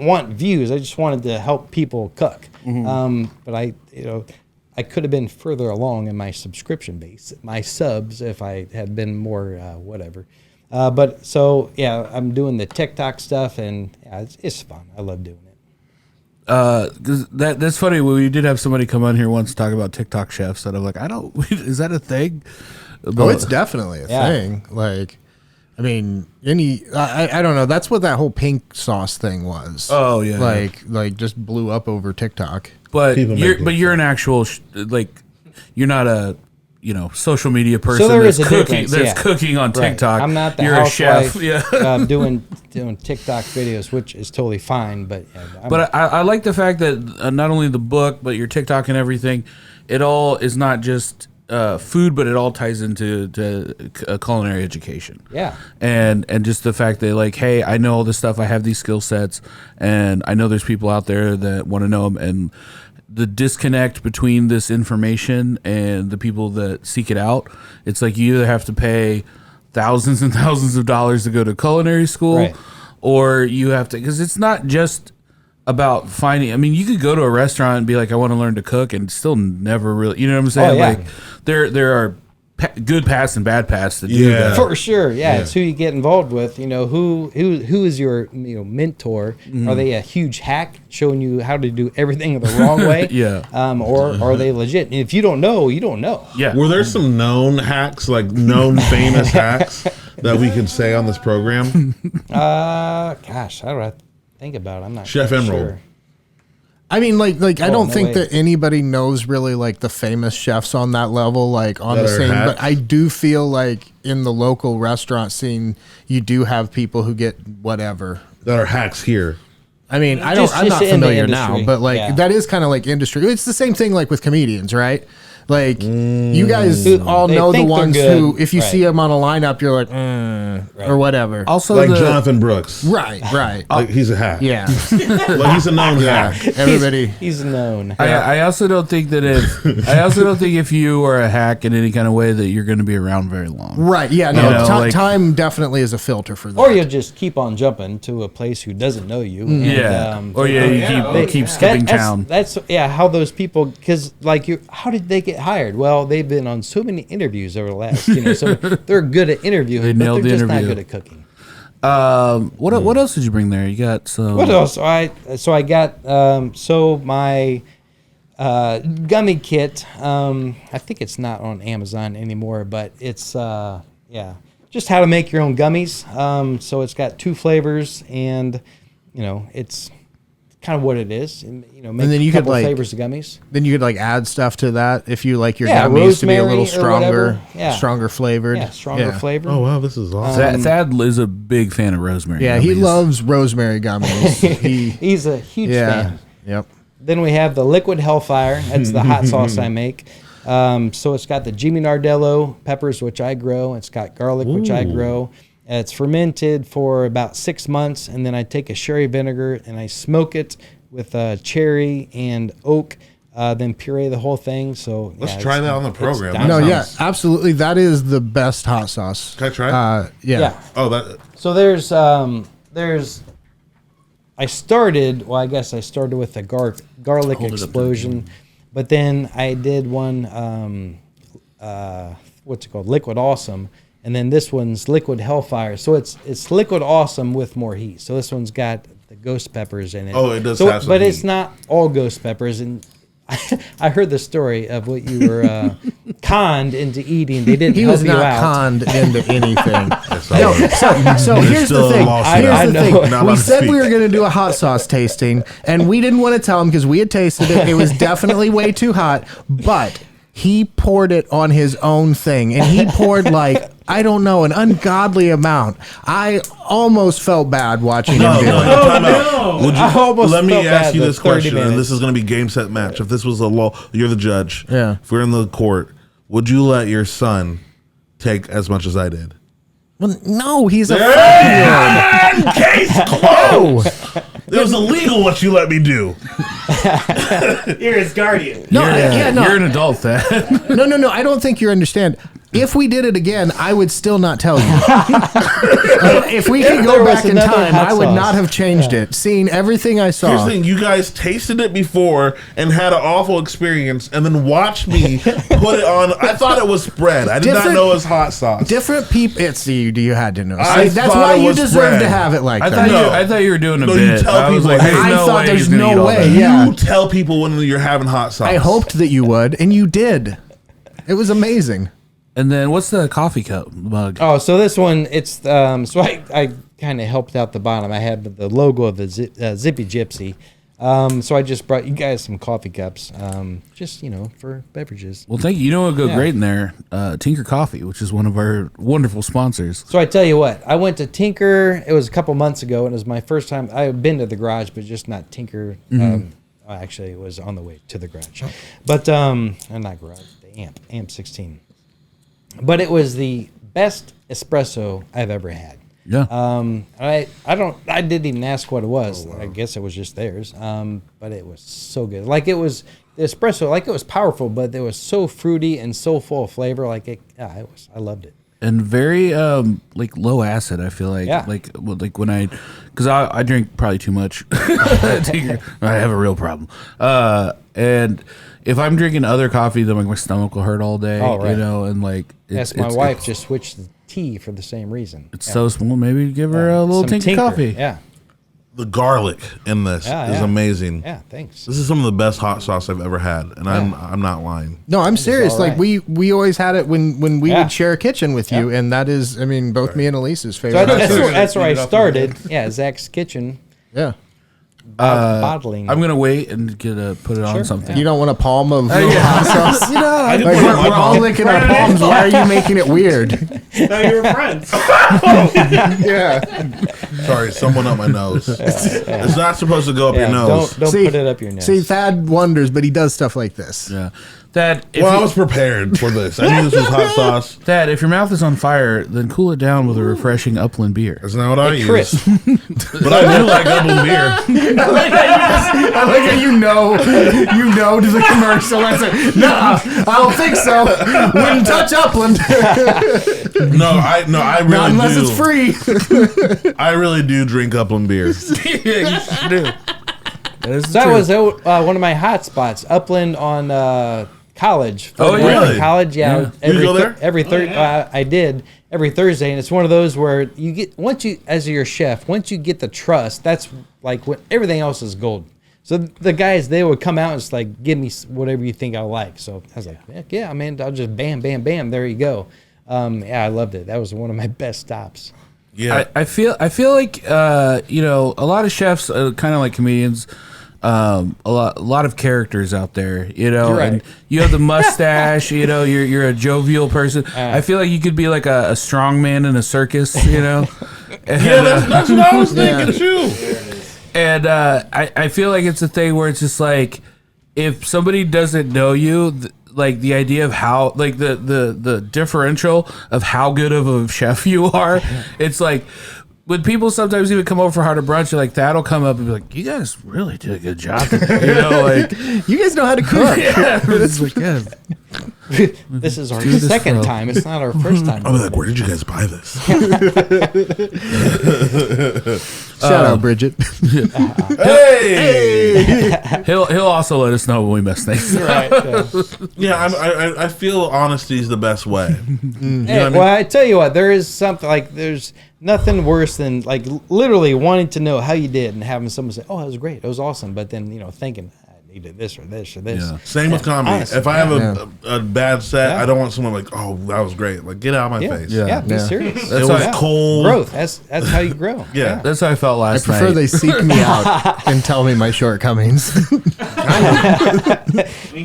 want views. I just wanted to help people cook. But I could have been further along in my subscription base, my subs, if I had been more whatever. But so I'm doing the TikTok stuff, and it's fun. I love doing it. 'Cause that's funny. We did have somebody come on here once to talk about TikTok chefs, and I'm like, is that a thing? Oh, it's definitely a thing. I mean, I don't know. That's what that whole pink sauce thing was. Oh yeah. Just blew up over TikTok. But you're an actual you're not a social media person. So there that's is a cooking. difference. That's cooking on TikTok. I'm not the you're housewife, a chef. Yeah. doing TikTok videos, which is totally fine. But I like the fact that not only the book, but your TikTok and everything, it all is not just food, but it all ties into culinary education. Yeah. And just the fact that hey, I know all this stuff. I have these skill sets, and I know there's people out there that want to know them. And the disconnect between this information and the people that seek it out, it's you either have to pay thousands and thousands of dollars to go to culinary school, or you have to, because it's not just about finding. I mean, you could go to a restaurant and be like, I want to learn to cook, and still never really, you know what I'm saying? Oh, yeah. There are good past and bad past to do that. For sure. Yeah, it's who you get involved with. You know, who is your mentor? Are they a huge hack showing you how to do everything the wrong way? Or are they legit? And if you don't know, you don't know. Yeah. Were there some known hacks, like known famous hacks that we could say on this program? Gosh, how do I think about it? I'm not Chef Emerald. sure. I mean, like I don't think way. that anybody knows really like the famous chefs on that level, like on That the are same. hacks? But I do feel like in the local restaurant scene, you do have people who get whatever. That are hacks here. I mean, I'm Just not in the familiar now, industry. but like Yeah. that is kind of like industry. It's the same thing like with comedians, right? Like you guys all They know the think they're ones good. who, if you Right. see them on a lineup, you're like, or whatever. Also, Like Jonathan Brooks. Right. Like he's a hack. Yeah. Like he's a known hack. Everybody. He's known. I also don't think that if you are a hack in any kind of way that you're going to be around very long. Right. Yeah. No. You know, like- time definitely is a filter for that. Or you'll just keep on jumping to a place who doesn't know you. And, You keep skipping town. That's how those people, because how did they get hired? Well, they've been on so many interviews over the last, so they're good at interviewing, They but nailed they're the just not interview. good at cooking. What else did you bring there? You got some. What else? I got my gummy kit. I think it's not on Amazon anymore, but it's just how to make your own gummies. So it's got 2 flavors, and it's kind of what it is, and make then you a could, couple like- flavors of gummies. Then you could like add stuff to that if you like your Yeah, gummies to be a little rosemary or whatever. stronger, stronger flavored. Yeah, stronger flavor. Oh wow, this is awesome. Thad is a big fan of rosemary. Yeah, he gummies. loves rosemary gummies. He's a huge fan. Yep. Then we have the liquid Hellfire. That's the hot sauce I make. So it's got the Jimmy Nardello peppers, which I grow. It's got garlic, which I grow. It's fermented for about 6 months, and then I take a sherry vinegar and I smoke it with cherry and oak. Then puree the whole thing. So Let's try that on the program. done. No, That yeah, sounds- absolutely. That is the best hot sauce. Can I try? Yeah. Oh, that. So there's I started with the garlic explosion, but then I did one what's it called, Liquid Awesome, and then this one's Liquid Hellfire. So it's Liquid Awesome with more heat. So this one's got the ghost peppers in it. Oh, it does So, have some but it's heat. not all ghost peppers. And I heard the story of what you were conned into eating. They didn't He help was you not out. conned into anything. No, So here's the still thing. lost I Here's the know. thing. Not We allowed to said we speak. were going to do a hot sauce tasting, and we didn't want to tell him because we had tasted it. It was definitely way too hot, but he poured it on his own thing, and he poured like, I don't know, an ungodly amount. I almost felt bad watching him do it. Time out. Would I almost let me felt ask bad you the this 30 question, and minutes. this is going to be game set match. If this was a law, you're the judge. Yeah. If we're in the court, would you let your son take as much as I did? Well, no, he's a 5-year-old. Case closed. It was illegal what you let me do. You're his guardian. No, no. You're an adult, Thad. No. I don't think you understand. If we did it again, I would still not tell you. If we could There go was back in another time, hot I would sauce. not have changed it. Seeing everything I Here's saw. the thing: you guys tasted it before and had an awful experience, and then watched me put it on. I thought it was bread. I did not Different- know it was hot sauce. Different people. It's you had to know. I See, that's thought why it you was deserve bread. to have it like I that. thought you were doing a No, you bit. tell I was people, like, hey, there's I no thought way there's he's gonna no eat all way, that. yeah. You tell people when you're having hot sauce. I hoped that you would, and you did. It was amazing. And then what's the coffee cup mug? Oh, so this one, it's so I kind of helped out the bottom. I had the logo of the Zippy Gypsy. So I just brought you guys some coffee cups, just for beverages. Well, thank you. You know what would go Yeah. great in there? Tinker Coffee, which is one of our wonderful sponsors. So I tell you what, I went to Tinker. It was a couple months ago, and it was my first time. I had been to the garage, but just not Tinker. Actually, it was on the way to the garage, but not garage, the amp 16. But it was the best espresso I've ever had. Yeah. I didn't even ask what it was. I guess it was just theirs. But it was so good. Like it was the espresso, like it was powerful, but it was so fruity and so full of flavor. Like I loved it. and very like low acid. I feel like like when because I drink probably too much. I have a real problem. And if I'm drinking other coffee, then like my stomach will hurt all day. Oh, right. You know, and like my wife just switched the tea for the same reason. It's so small. Maybe give her a little tinker coffee. Yeah. The garlic in this is amazing. Yeah, thanks. This is some of the best hot sauce I've ever had, and I'm not lying. No, I'm serious. Like we always had it when we would share a kitchen with you, and that is, I mean, both me and Elise's favorite. So that's where I started. Yeah, Zach's Kitchen. Yeah. Bottling. I'm gonna wait and put it on something. You don't want a palm of hot sauce? You know, we're all licking our palms. Why are you making it weird? No, you were friends. Yeah. Sorry, someone up my nose. It's not supposed to go up your nose. Don't put it up your nose. See, Thad wonders, but he does stuff like this. Yeah. Thad, I was prepared for this. I knew this was hot sauce. Thad, if your mouth is on fire, then cool it down with a refreshing Upland beer. That's not what I use. Crisp. But I do like Upland beer. I like how you know to the commercial. I said, no, I don't think so. Wouldn't touch Upland. I really Not unless do. it's free. I really do drink Upland beer. Yeah, you should do. That was one of my hot spots. Upland on College. Oh, yeah. Really? College, yeah. You go there? I did every Thursday, and it's one of those where you get as your chef, once you get the trust, that's like what everything else is gold. So the guys, they would come out and just like, give me whatever you think I like. So I was like, heck yeah, man, I'll just bam, bam, bam, there you go. I loved it. That was one of my best stops. Yeah, I feel like a lot of chefs, kind of like comedians. A lot of characters out there, Right. and you have the mustache, you're a jovial person. I feel like you could be like a strong man in a circus, And, that's what I was thinking too. And I feel like it's a thing where it's just like, if somebody doesn't know you, like the idea of how, like the differential of how good of a chef you are, it's like, when people sometimes even come over for Harder Brunch, like that'll come up and be like, "You guys really did a good job today." Like you guys know how to cook. It's like, yeah. This is our second time. It's not our first time. I'm like, where did you guys buy this? Shout out, Bridget. Hey! He'll also let us know when we mess things up. Right. Yeah, I feel honesty is the best way. I tell you what, there is something like there's nothing worse than like literally wanting to know how you did and having someone say, "Oh, that was great, it was awesome," but then thinking, "I needed this or this or this." Yeah. Same with comedy. Honestly, if I have a bad set, I don't want someone like, "Oh, that was great." Like, get out of my face. Yeah. Be serious. It was cold. Growth. That's how you grow. Yeah. That's how I felt I last prefer night. they seek me out and tell me my shortcomings.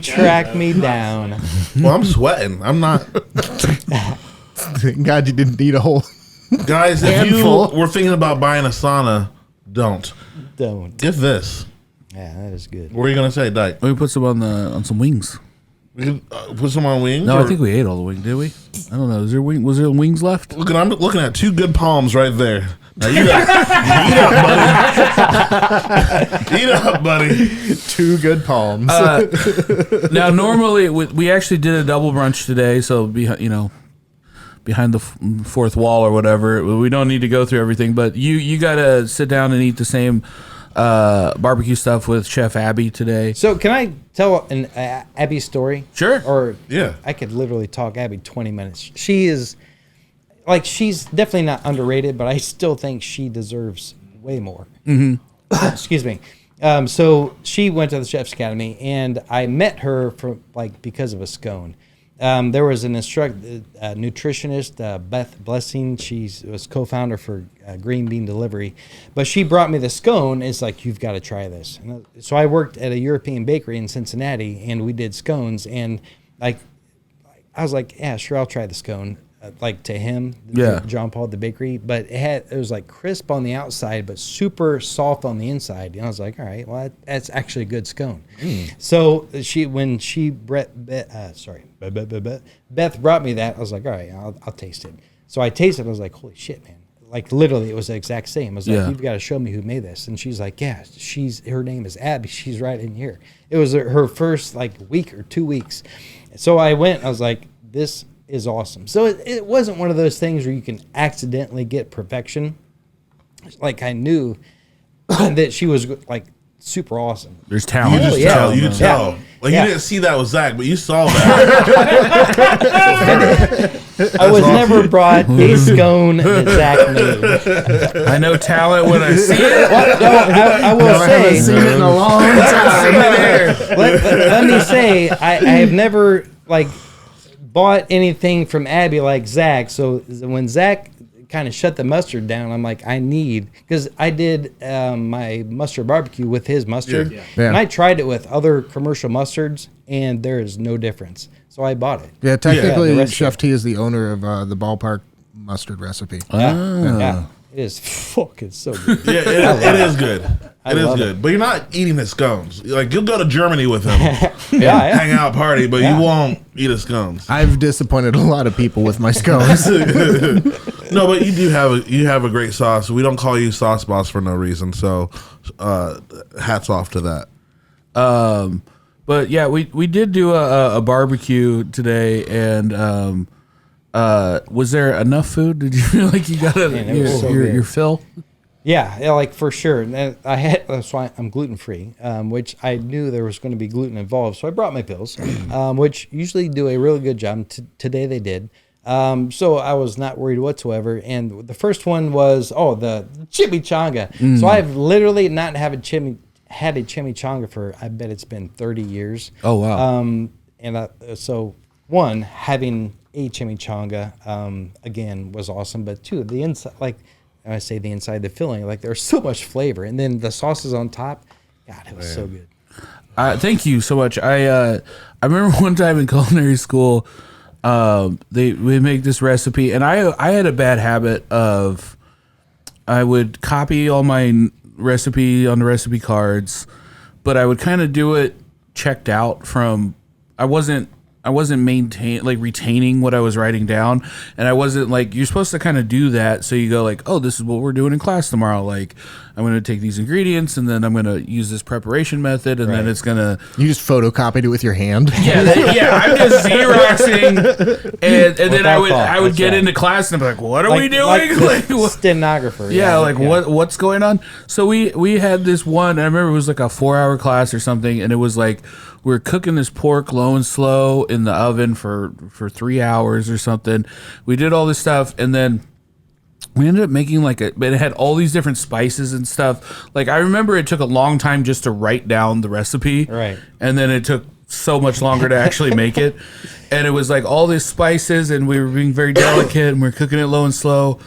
Track me down. Well, I'm sweating. I'm not. Thank God you didn't eat a whole. Guys, if Handful. you were thinking about buying a sauna, don't. Get this. Yeah, that is good. What are you gonna say, Dyke? We put some on some wings. We could, put some on wings. No, or- I think we ate all the wings. Did we? I don't know. Was there wings left? Look, I'm looking at two good palms right there. Now you got, eat up, buddy. Two good palms. Now, normally we actually did a double brunch today, so behind the fourth wall or whatever, we don't need to go through everything. But you got to sit down and eat the same barbecue stuff with Chef Abby today. So can I tell an Abby story? Sure. Or Yeah. I could literally talk Abby 20 minutes. She is like, she's definitely not underrated, but I still think she deserves way more. Mm-hmm. Excuse me. So she went to the Chef's Academy, and I met her because of a scone. There was an nutritionist, Beth Blessing. She was co-founder for Green Bean Delivery, but she brought me the scone. It's like, you've got to try this. And so I worked at a European bakery in Cincinnati, and we did scones. And I was like, yeah, sure, I'll try the scone. To him, Yeah. John Paul at the bakery, but it was like crisp on the outside, but super soft on the inside. And I was like, all right, well, that's actually a good scone. So Beth brought me that, I was like, all right, I'll taste it. So I tasted it. I was like, holy shit, man. Like literally it was the exact same. I was like, you've got to show me who made this. And she's like, yeah, her name is Abby. She's right in here. It was her first week or 2 weeks. So I went, I was like, this is awesome. So it wasn't one of those things where you can accidentally get perfection. Like I knew that she was like super awesome. There's talent. You Yeah. could tell. Like Yeah. you didn't see that with Zach, but you saw that. I was never brought a scone that Zach made. I know talent when I see it. I will I haven't say, seen it in a long time. let me say, I have never like bought anything from Abby like Zach. So when Zach kind of shut the mustard down, I'm like, because I did my mustard barbecue with his mustard, Yeah. and I tried it with other commercial mustards, and there is no difference. So I bought it. Yeah, technically, the recipe. Chef T is the owner of the Ballpark mustard recipe. Yeah, it is fucking so good. Yeah, it is good. It is good. But you're not eating his scones. Like you'll go to Germany with him, Yeah. hang out, party, but you won't eat his scones. I've disappointed a lot of people with my scones. No, but you have a great sauce. We don't call you Sauce Boss for no reason. So, hats off to that. But yeah, we did do a barbecue today, and was there enough food? Did you feel like you got your fill? Yeah, like for sure. And that's why I'm gluten free, which I knew there was going to be gluten involved. So I brought my pills, which usually do a really good job. Today they did. So I was not worried whatsoever. And the first one was the chimichanga. So I've literally not had a chimichanga for, I bet it's been 30 years. Oh wow. So one, having a chimichanga again was awesome, but two, the inside, like when I say the inside, the filling, like there's so much flavor, and then the sauces on top, God, it was so good. Thank you so much. I remember one time in culinary school, we make this recipe, and I had a bad habit of I would copy all my recipe on the recipe cards, but I would kind of do it checked out from I wasn't retaining what I was writing down, and I wasn't like, you're supposed to kind of do that, so you go like, oh, this is what we're doing in class tomorrow, like I'm going to take these ingredients and then I'm going to use this preparation method, and then it's going to You just photocopied it with your hand. I'm just Xeroxing, and then I would get into class and I'm like, what are we doing? Like stenographer. What's going on? So we had this one, I remember it was like a 4-hour class or something, and it was like we were cooking this pork low and slow in the oven for 3 hours or something. We did all this stuff, and then we ended up making but it had all these different spices and stuff. Like I remember it took a long time just to write down the recipe. Right. And then it took so much longer to actually make it. And it was like all these spices, and we were being very delicate, and we were cooking it low and slow.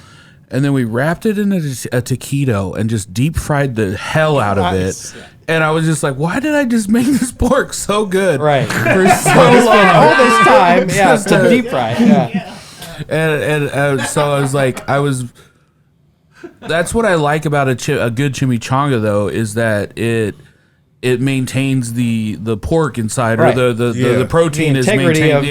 And then we wrapped it in a taquito and just deep fried the hell out of it. And I was just like, why did I just make this pork so good? Right. For so long. All this time, to deep fry. Yeah. And so I was like, that's what I like about a good chimichanga, though, is that it maintains the pork inside, Right. or the protein is maintained.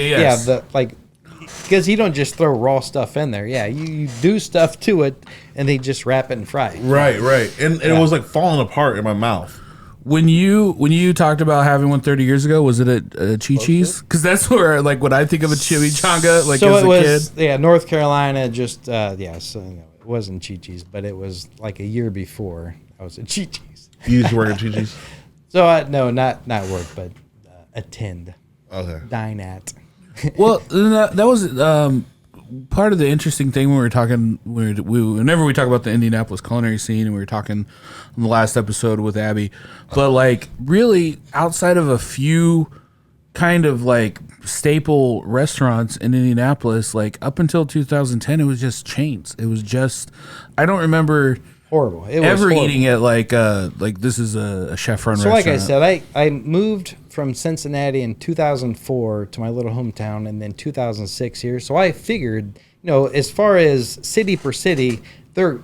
Because you don't just throw raw stuff in there. Yeah, you do stuff to it, and they just wrap it and fry it. Right. And it was like falling apart in my mouth. When you talked about having one 30 years ago, was it at Chi-Chi's? Because that's where, like, when I think of a chimichanga, like, so as a kid. Yeah, North Carolina, just, so it wasn't Chi-Chi's, but it was like a year before I was at Chi-Chi's. You used to work at Chi-Chi's? So, no, not work, but attend. Okay. Dine at. Well, that was part of the interesting thing when we were talking. Whenever we talk about the Indianapolis culinary scene, and we were talking on the last episode with Abby, but like really outside of a few kind of like staple restaurants in Indianapolis, like up until 2010, it was just chains. It was just, I don't remember Horrible. It was ever horrible. eating at like this is a chef run restaurant. Like I said, I moved from Cincinnati in 2004 to my little hometown, and then 2006 here. So I figured, as far as city per city, they're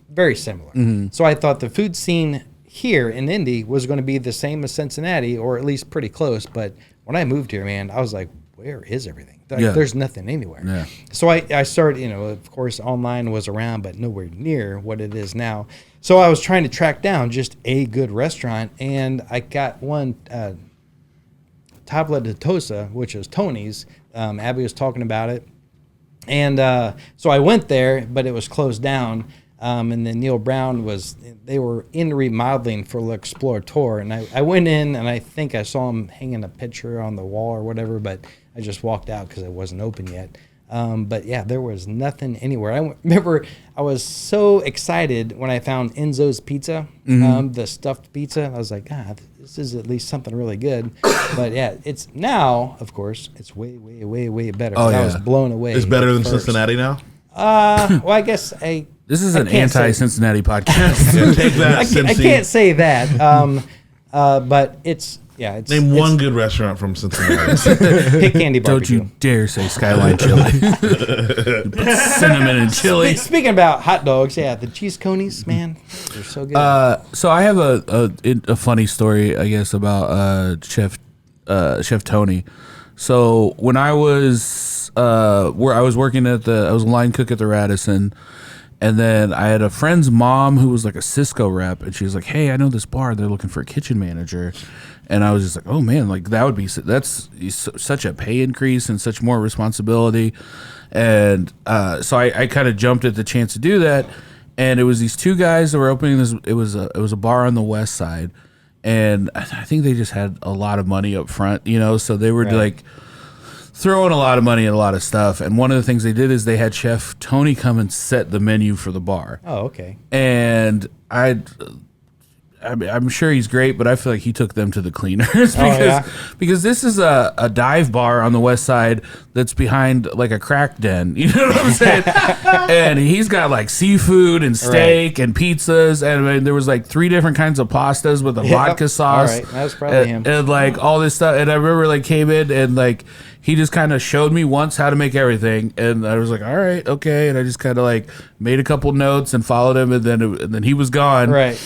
very similar. Mm-hmm. So I thought the food scene here in Indy was going to be the same as Cincinnati, or at least pretty close. But when I moved here, man, I was like, where is everything? There's nothing anywhere. Yeah. So I started, of course, online was around, but nowhere near what it is now. So I was trying to track down just a good restaurant, and I got one, Tabla de Tosa, which is Tony's. Abby was talking about it. And so I went there, but it was closed down. And then Neil Brown they were in remodeling for l'Explorateur. And I went in, and I think I saw him hanging a picture on the wall or whatever, but I just walked out because it wasn't open yet. But yeah, there was nothing anywhere. I remember I was so excited when I found Enzo's Pizza, the stuffed pizza. I was like, God, this is at least something really good. But yeah, it's now, of course, it's way, way, way, way better. Oh, yeah. I was blown away. It's better than Cincinnati now? Well, I guess This is an anti-Cincinnati podcast. Yeah, take that, I can't say that. But it's... Yeah, Name one good restaurant from Cincinnati. Pick Candy Barbecue. Don't you dare say Skyline Chili. Cinnamon and chili. Speaking about hot dogs, the cheese conies, man, they're so good. So I have a funny story, I guess, about Chef Tony. So when I was where I was working I was a line cook at the Radisson. And then I had a friend's mom who was like a Cisco rep, and she was like, "Hey, I know this bar. They're looking for a kitchen manager." And I was just like, "Oh man, like that's such a pay increase and such more responsibility." And so I kind of jumped at the chance to do that. And it was these two guys that were opening this. It was a bar on the west side, and I think they just had a lot of money up front, So they were like throwing a lot of money at a lot of stuff. And one of the things they did is they had Chef Tony come and set the menu for the bar. Oh, okay. And I'm sure he's great, but I feel like he took them to the cleaners because this is a dive bar on the west side that's behind like a crack den. You know what I'm saying? And he's got like seafood and steak and pizzas, and I mean, there was like 3 different kinds of pastas with a vodka sauce. All right, that was probably him. And like all this stuff. And I remember like came in and like he just kind of showed me once how to make everything, and I was like, all right, okay. And I just kind of like made a couple notes and followed him, and then he was gone. Right.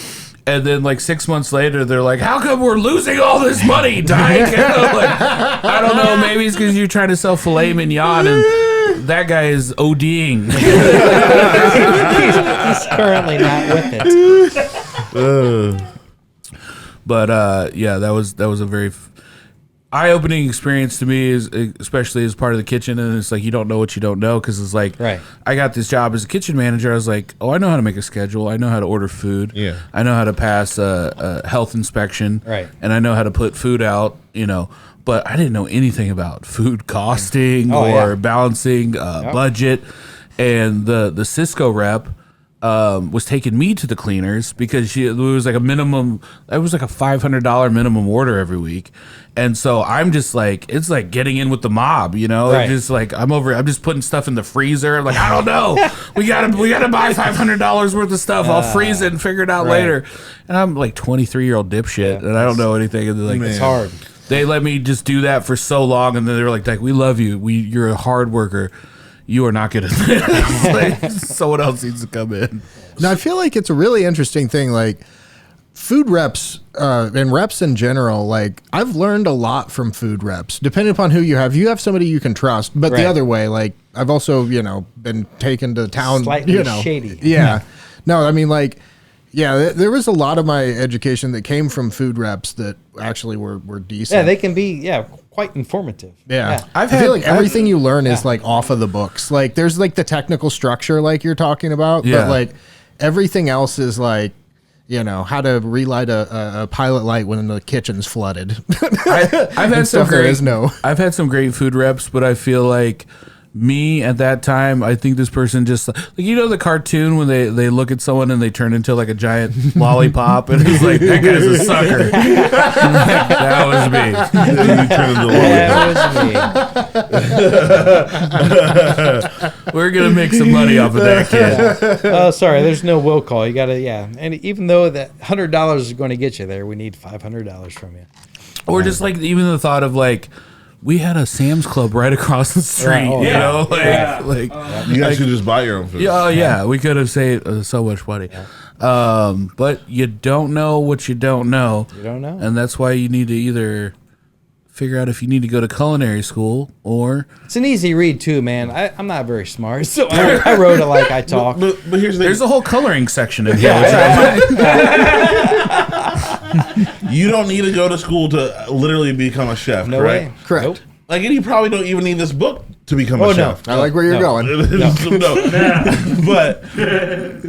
And then like 6 months later, they're like, "How come we're losing all this money, Dyke?" I don't know. Maybe it's because you're trying to sell filet mignon, and that guy is ODing. He's currently not with it. But yeah, that was a very eye-opening experience to me, especially as part of the kitchen. And it's like you don't know what you don't know, because it's like I got this job as a kitchen manager. I was like, oh, I know how to make a schedule. I know how to order food. Yeah. I know how to pass a health inspection. Right. And I know how to put food out. But I didn't know anything about food costing or balancing budget. And the Cisco rep was taking me to the cleaners because it was like a $500 minimum order every week. And so I'm just like, it's like getting in with the mob, Right. Just like I'm just putting stuff in the freezer. I'm like, I don't know. we gotta buy $500 worth of stuff. I'll freeze it and figure it out later. And I'm like 23-year-old dipshit and I don't know anything. And they're like, it's hard. They let me just do that for so long, and then they were like, "Dyke, we love you. You're a hard worker. You are not good at this." Like, someone else needs to come in. Now, I feel like it's a really interesting thing. Like, food reps and reps in general, like, I've learned a lot from food reps, depending upon who you have. You have somebody you can trust, but the other way, like, I've also, been taken to town, slightly shady. Yeah. No, I mean, like, yeah, there was a lot of my education that came from food reps that actually were decent. Yeah, they can be, quite informative. Yeah. I feel like everything you learn is like off of the books. Like, there's like the technical structure like you're talking about, but like everything else is like, how to relight a pilot light when the kitchen's flooded. I've had some great food reps, but I feel like me at that time, I think this person just like the cartoon when they look at someone and they turn into like a giant lollipop, and it's like, that guy's a sucker. That was me. That was me. We're gonna make some money off of that kid. Oh, sorry, there's no will call. You gotta, and even though that $100 is going to get you there, we need $500 from you. Or just like even the thought of like, we had a Sam's Club right across the street, you guys could just buy your own food. Yeah, we could have saved so much money. But you don't know what you don't know. You don't know. And that's why you need to either figure out if you need to go to culinary school or... It's an easy read too, man. I'm not very smart, so I wrote it like I talk. But here's the thing. There's a whole coloring section in here. You don't need to go to school to literally become a chef, No correct? way. Correct. Nope. Like, and you probably don't even need this book to become a chef. I like where you're going. But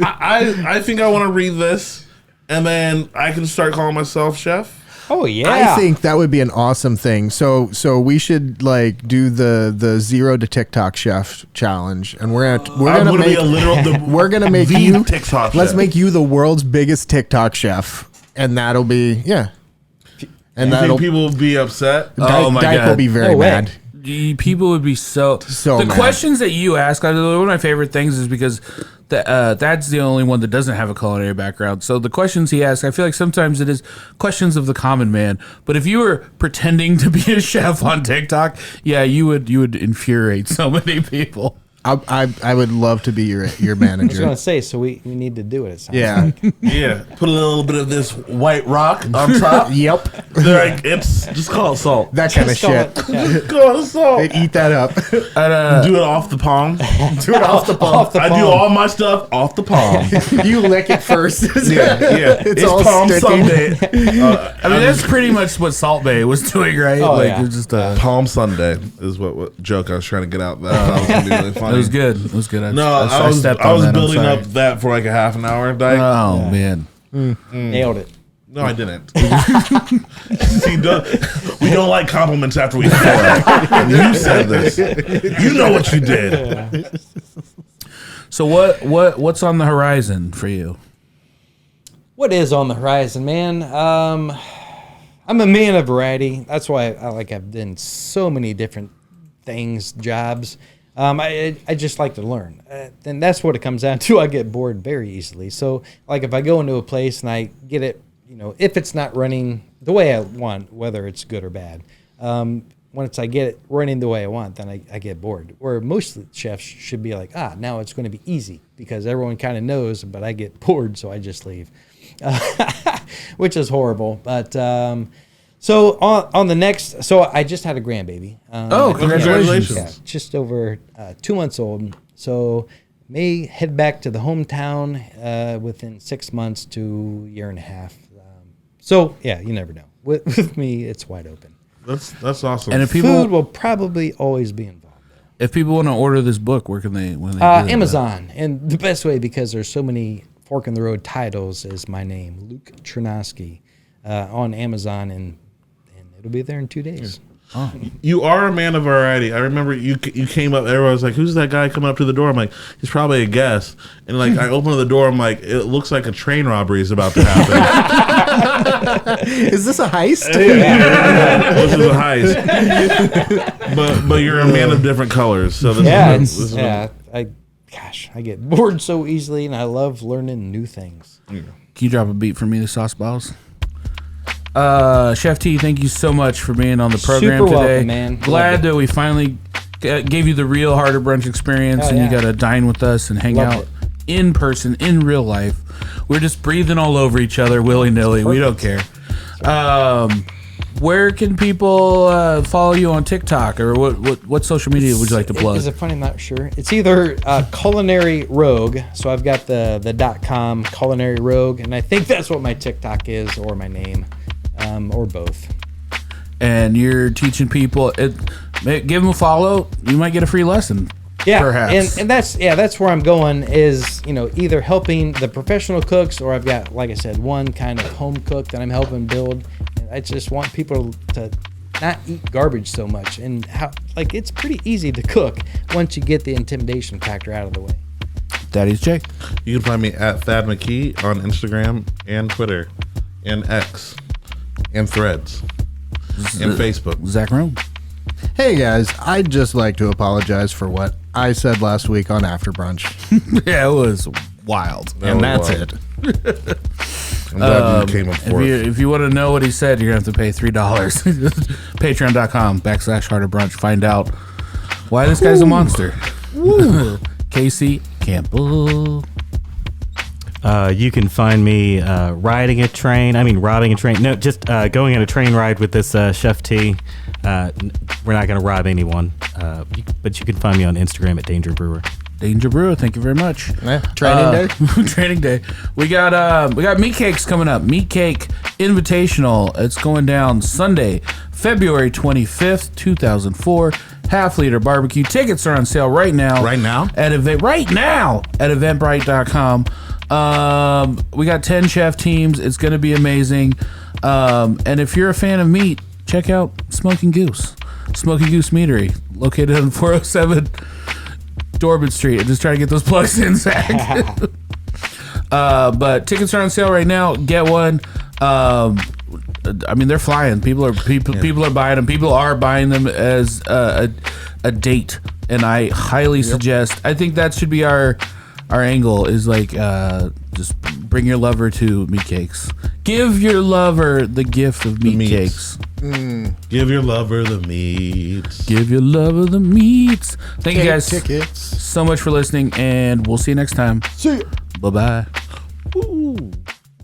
I think I want to read this, and then I can start calling myself chef. Oh yeah, I think that would be an awesome thing. So we should like do the 0 to TikTok chef challenge, and we're gonna make you TikTok. Let's chef. make you the world's biggest TikTok chef, and that'll be And you think people will be upset? Oh my Dyke God. will be very mad. People would be so the mad. questions that you ask. One of my favorite things is because that's the only one that doesn't have a culinary background. So the questions he asks, I feel like sometimes it is questions of the common man. But if you were pretending to be a chef on TikTok, you would infuriate so many people. I would love to be your I was manager. going to say, so we need to do it. It sounds Yeah. like. Yeah, put a little bit of this white rock on top. Yep. They're like, it's just call it salt. That kind of Just call shit. it- yeah. Call it salt. They'd eat that up. Do it off the palm. Do it off the palm. Off the I do palm. all my stuff off the palm. You lick it first. Yeah. It's It's all palm sticking. Sunday. I mean, that's pretty much what Salt Bay was doing, right? Oh, like yeah. it's just Palm Sunday is what joke I was trying to get out. That was gonna be really funny. it was good. It was good. No, I was stepped on that. I'm building sorry. up that for like a half an hour. Dyke. Oh man. Nailed it. No, I didn't. See, we don't like compliments after we fail. And you said this. You know what you did. So what's on the horizon for you? What is on the horizon, man? I'm a man of variety. That's why I've done so many different things, jobs. I just like to learn. And that's what it comes down to. I get bored very easily. So like if I go into a place and I get it, if it's not running the way I want, whether it's good or bad, once I get it running the way I want, then I get bored. Where most chefs should be like, now it's going to be easy because everyone kind of knows, but I get bored, so I just leave. Which is horrible. But so on the next, so I just had a grandbaby. Congratulations. Yeah, just over 2 months old. So may head back to the hometown within 6 months to a year and a half. So yeah, you never know. With me, it's wide open. That's awesome. And if Food people will probably always be involved. if people want to order this book, where can they do that? Amazon, and the best way because there's so many fork in the road titles is my name, Luke Trinosky, on Amazon, and it'll be there in 2 days. You are a man of variety. I remember you came up. Everyone was like, "Who's that guy coming up to the door?" I'm like, "He's probably a guest." And like, I opened the door. I'm like, "It looks like a train robbery is about to happen." Is this a heist? This is a heist. But you're a man of different colors. So this is I get bored so easily, and I love learning new things. Can you drop a beat for me, the sauce balls? Chef T, thank you so much for being on the program Super today. welcome, man. Glad that we finally gave you the real Harder Brunch experience, Oh, and yeah. you got to dine with us and hang Loved out it. in person, in real life. We're just breathing all over each other willy nilly. We don't care. Where can people follow you on TikTok, or what social media would you like to plug? Is it funny? I'm not sure. It's either Culinary Rogue, so I've got the .com Culinary Rogue, and I think that's what my TikTok is, or my name, or both. And you're teaching people. Give them a follow. You might get a free lesson. Yeah, perhaps. and that's where I'm going is, either helping the professional cooks, or I've got, like I said, one kind of home cook that I'm helping build. And I just want people to not eat garbage so much, and it's pretty easy to cook once you get the intimidation factor out of the way. Thaddaeus J. You can find me at Thad Mckee on Instagram and Twitter and X and Threads and Facebook. Zach Rome. Hey guys, I'd just like to apologize for what I said last week on After Brunch. Yeah, it was wild. And that's it. I'm glad you came up for it. If you want to know what he said, you're going to have to pay $3. Patreon.com/Harder Brunch. Find out why this guy's a monster. Casey Campbell. You can find me robbing a train. No, just going on a train ride with this Chef T. We're not going to rob anyone, but you can find me on Instagram at Danger Brewer. Danger Brewer, thank you very much. Training day. Training day. We got meat cakes coming up. Meat Cake Invitational. It's going down Sunday, February 25th, 2004. Half liter barbecue. Tickets are on sale right now. Right now? At Eventbrite.com. We got 10 chef teams. It's going to be amazing. And if you're a fan of meat, check out Smoking Goose. Smoking Goose Meadery, located on 407 Dorbin Street. I'm just trying to get those plugs in, Zach. But tickets are on sale right now. Get one. I mean, they're flying. People are buying them. People are buying them as a date, and I highly suggest. I think that should be our angle. Is like just bring your lover to meat cakes. Give your lover the gift of meat cakes. Give your lover the meats. Give your lover the meats. Thank you guys tickets. so much for listening, and we'll see you next time. See ya. Bye-bye.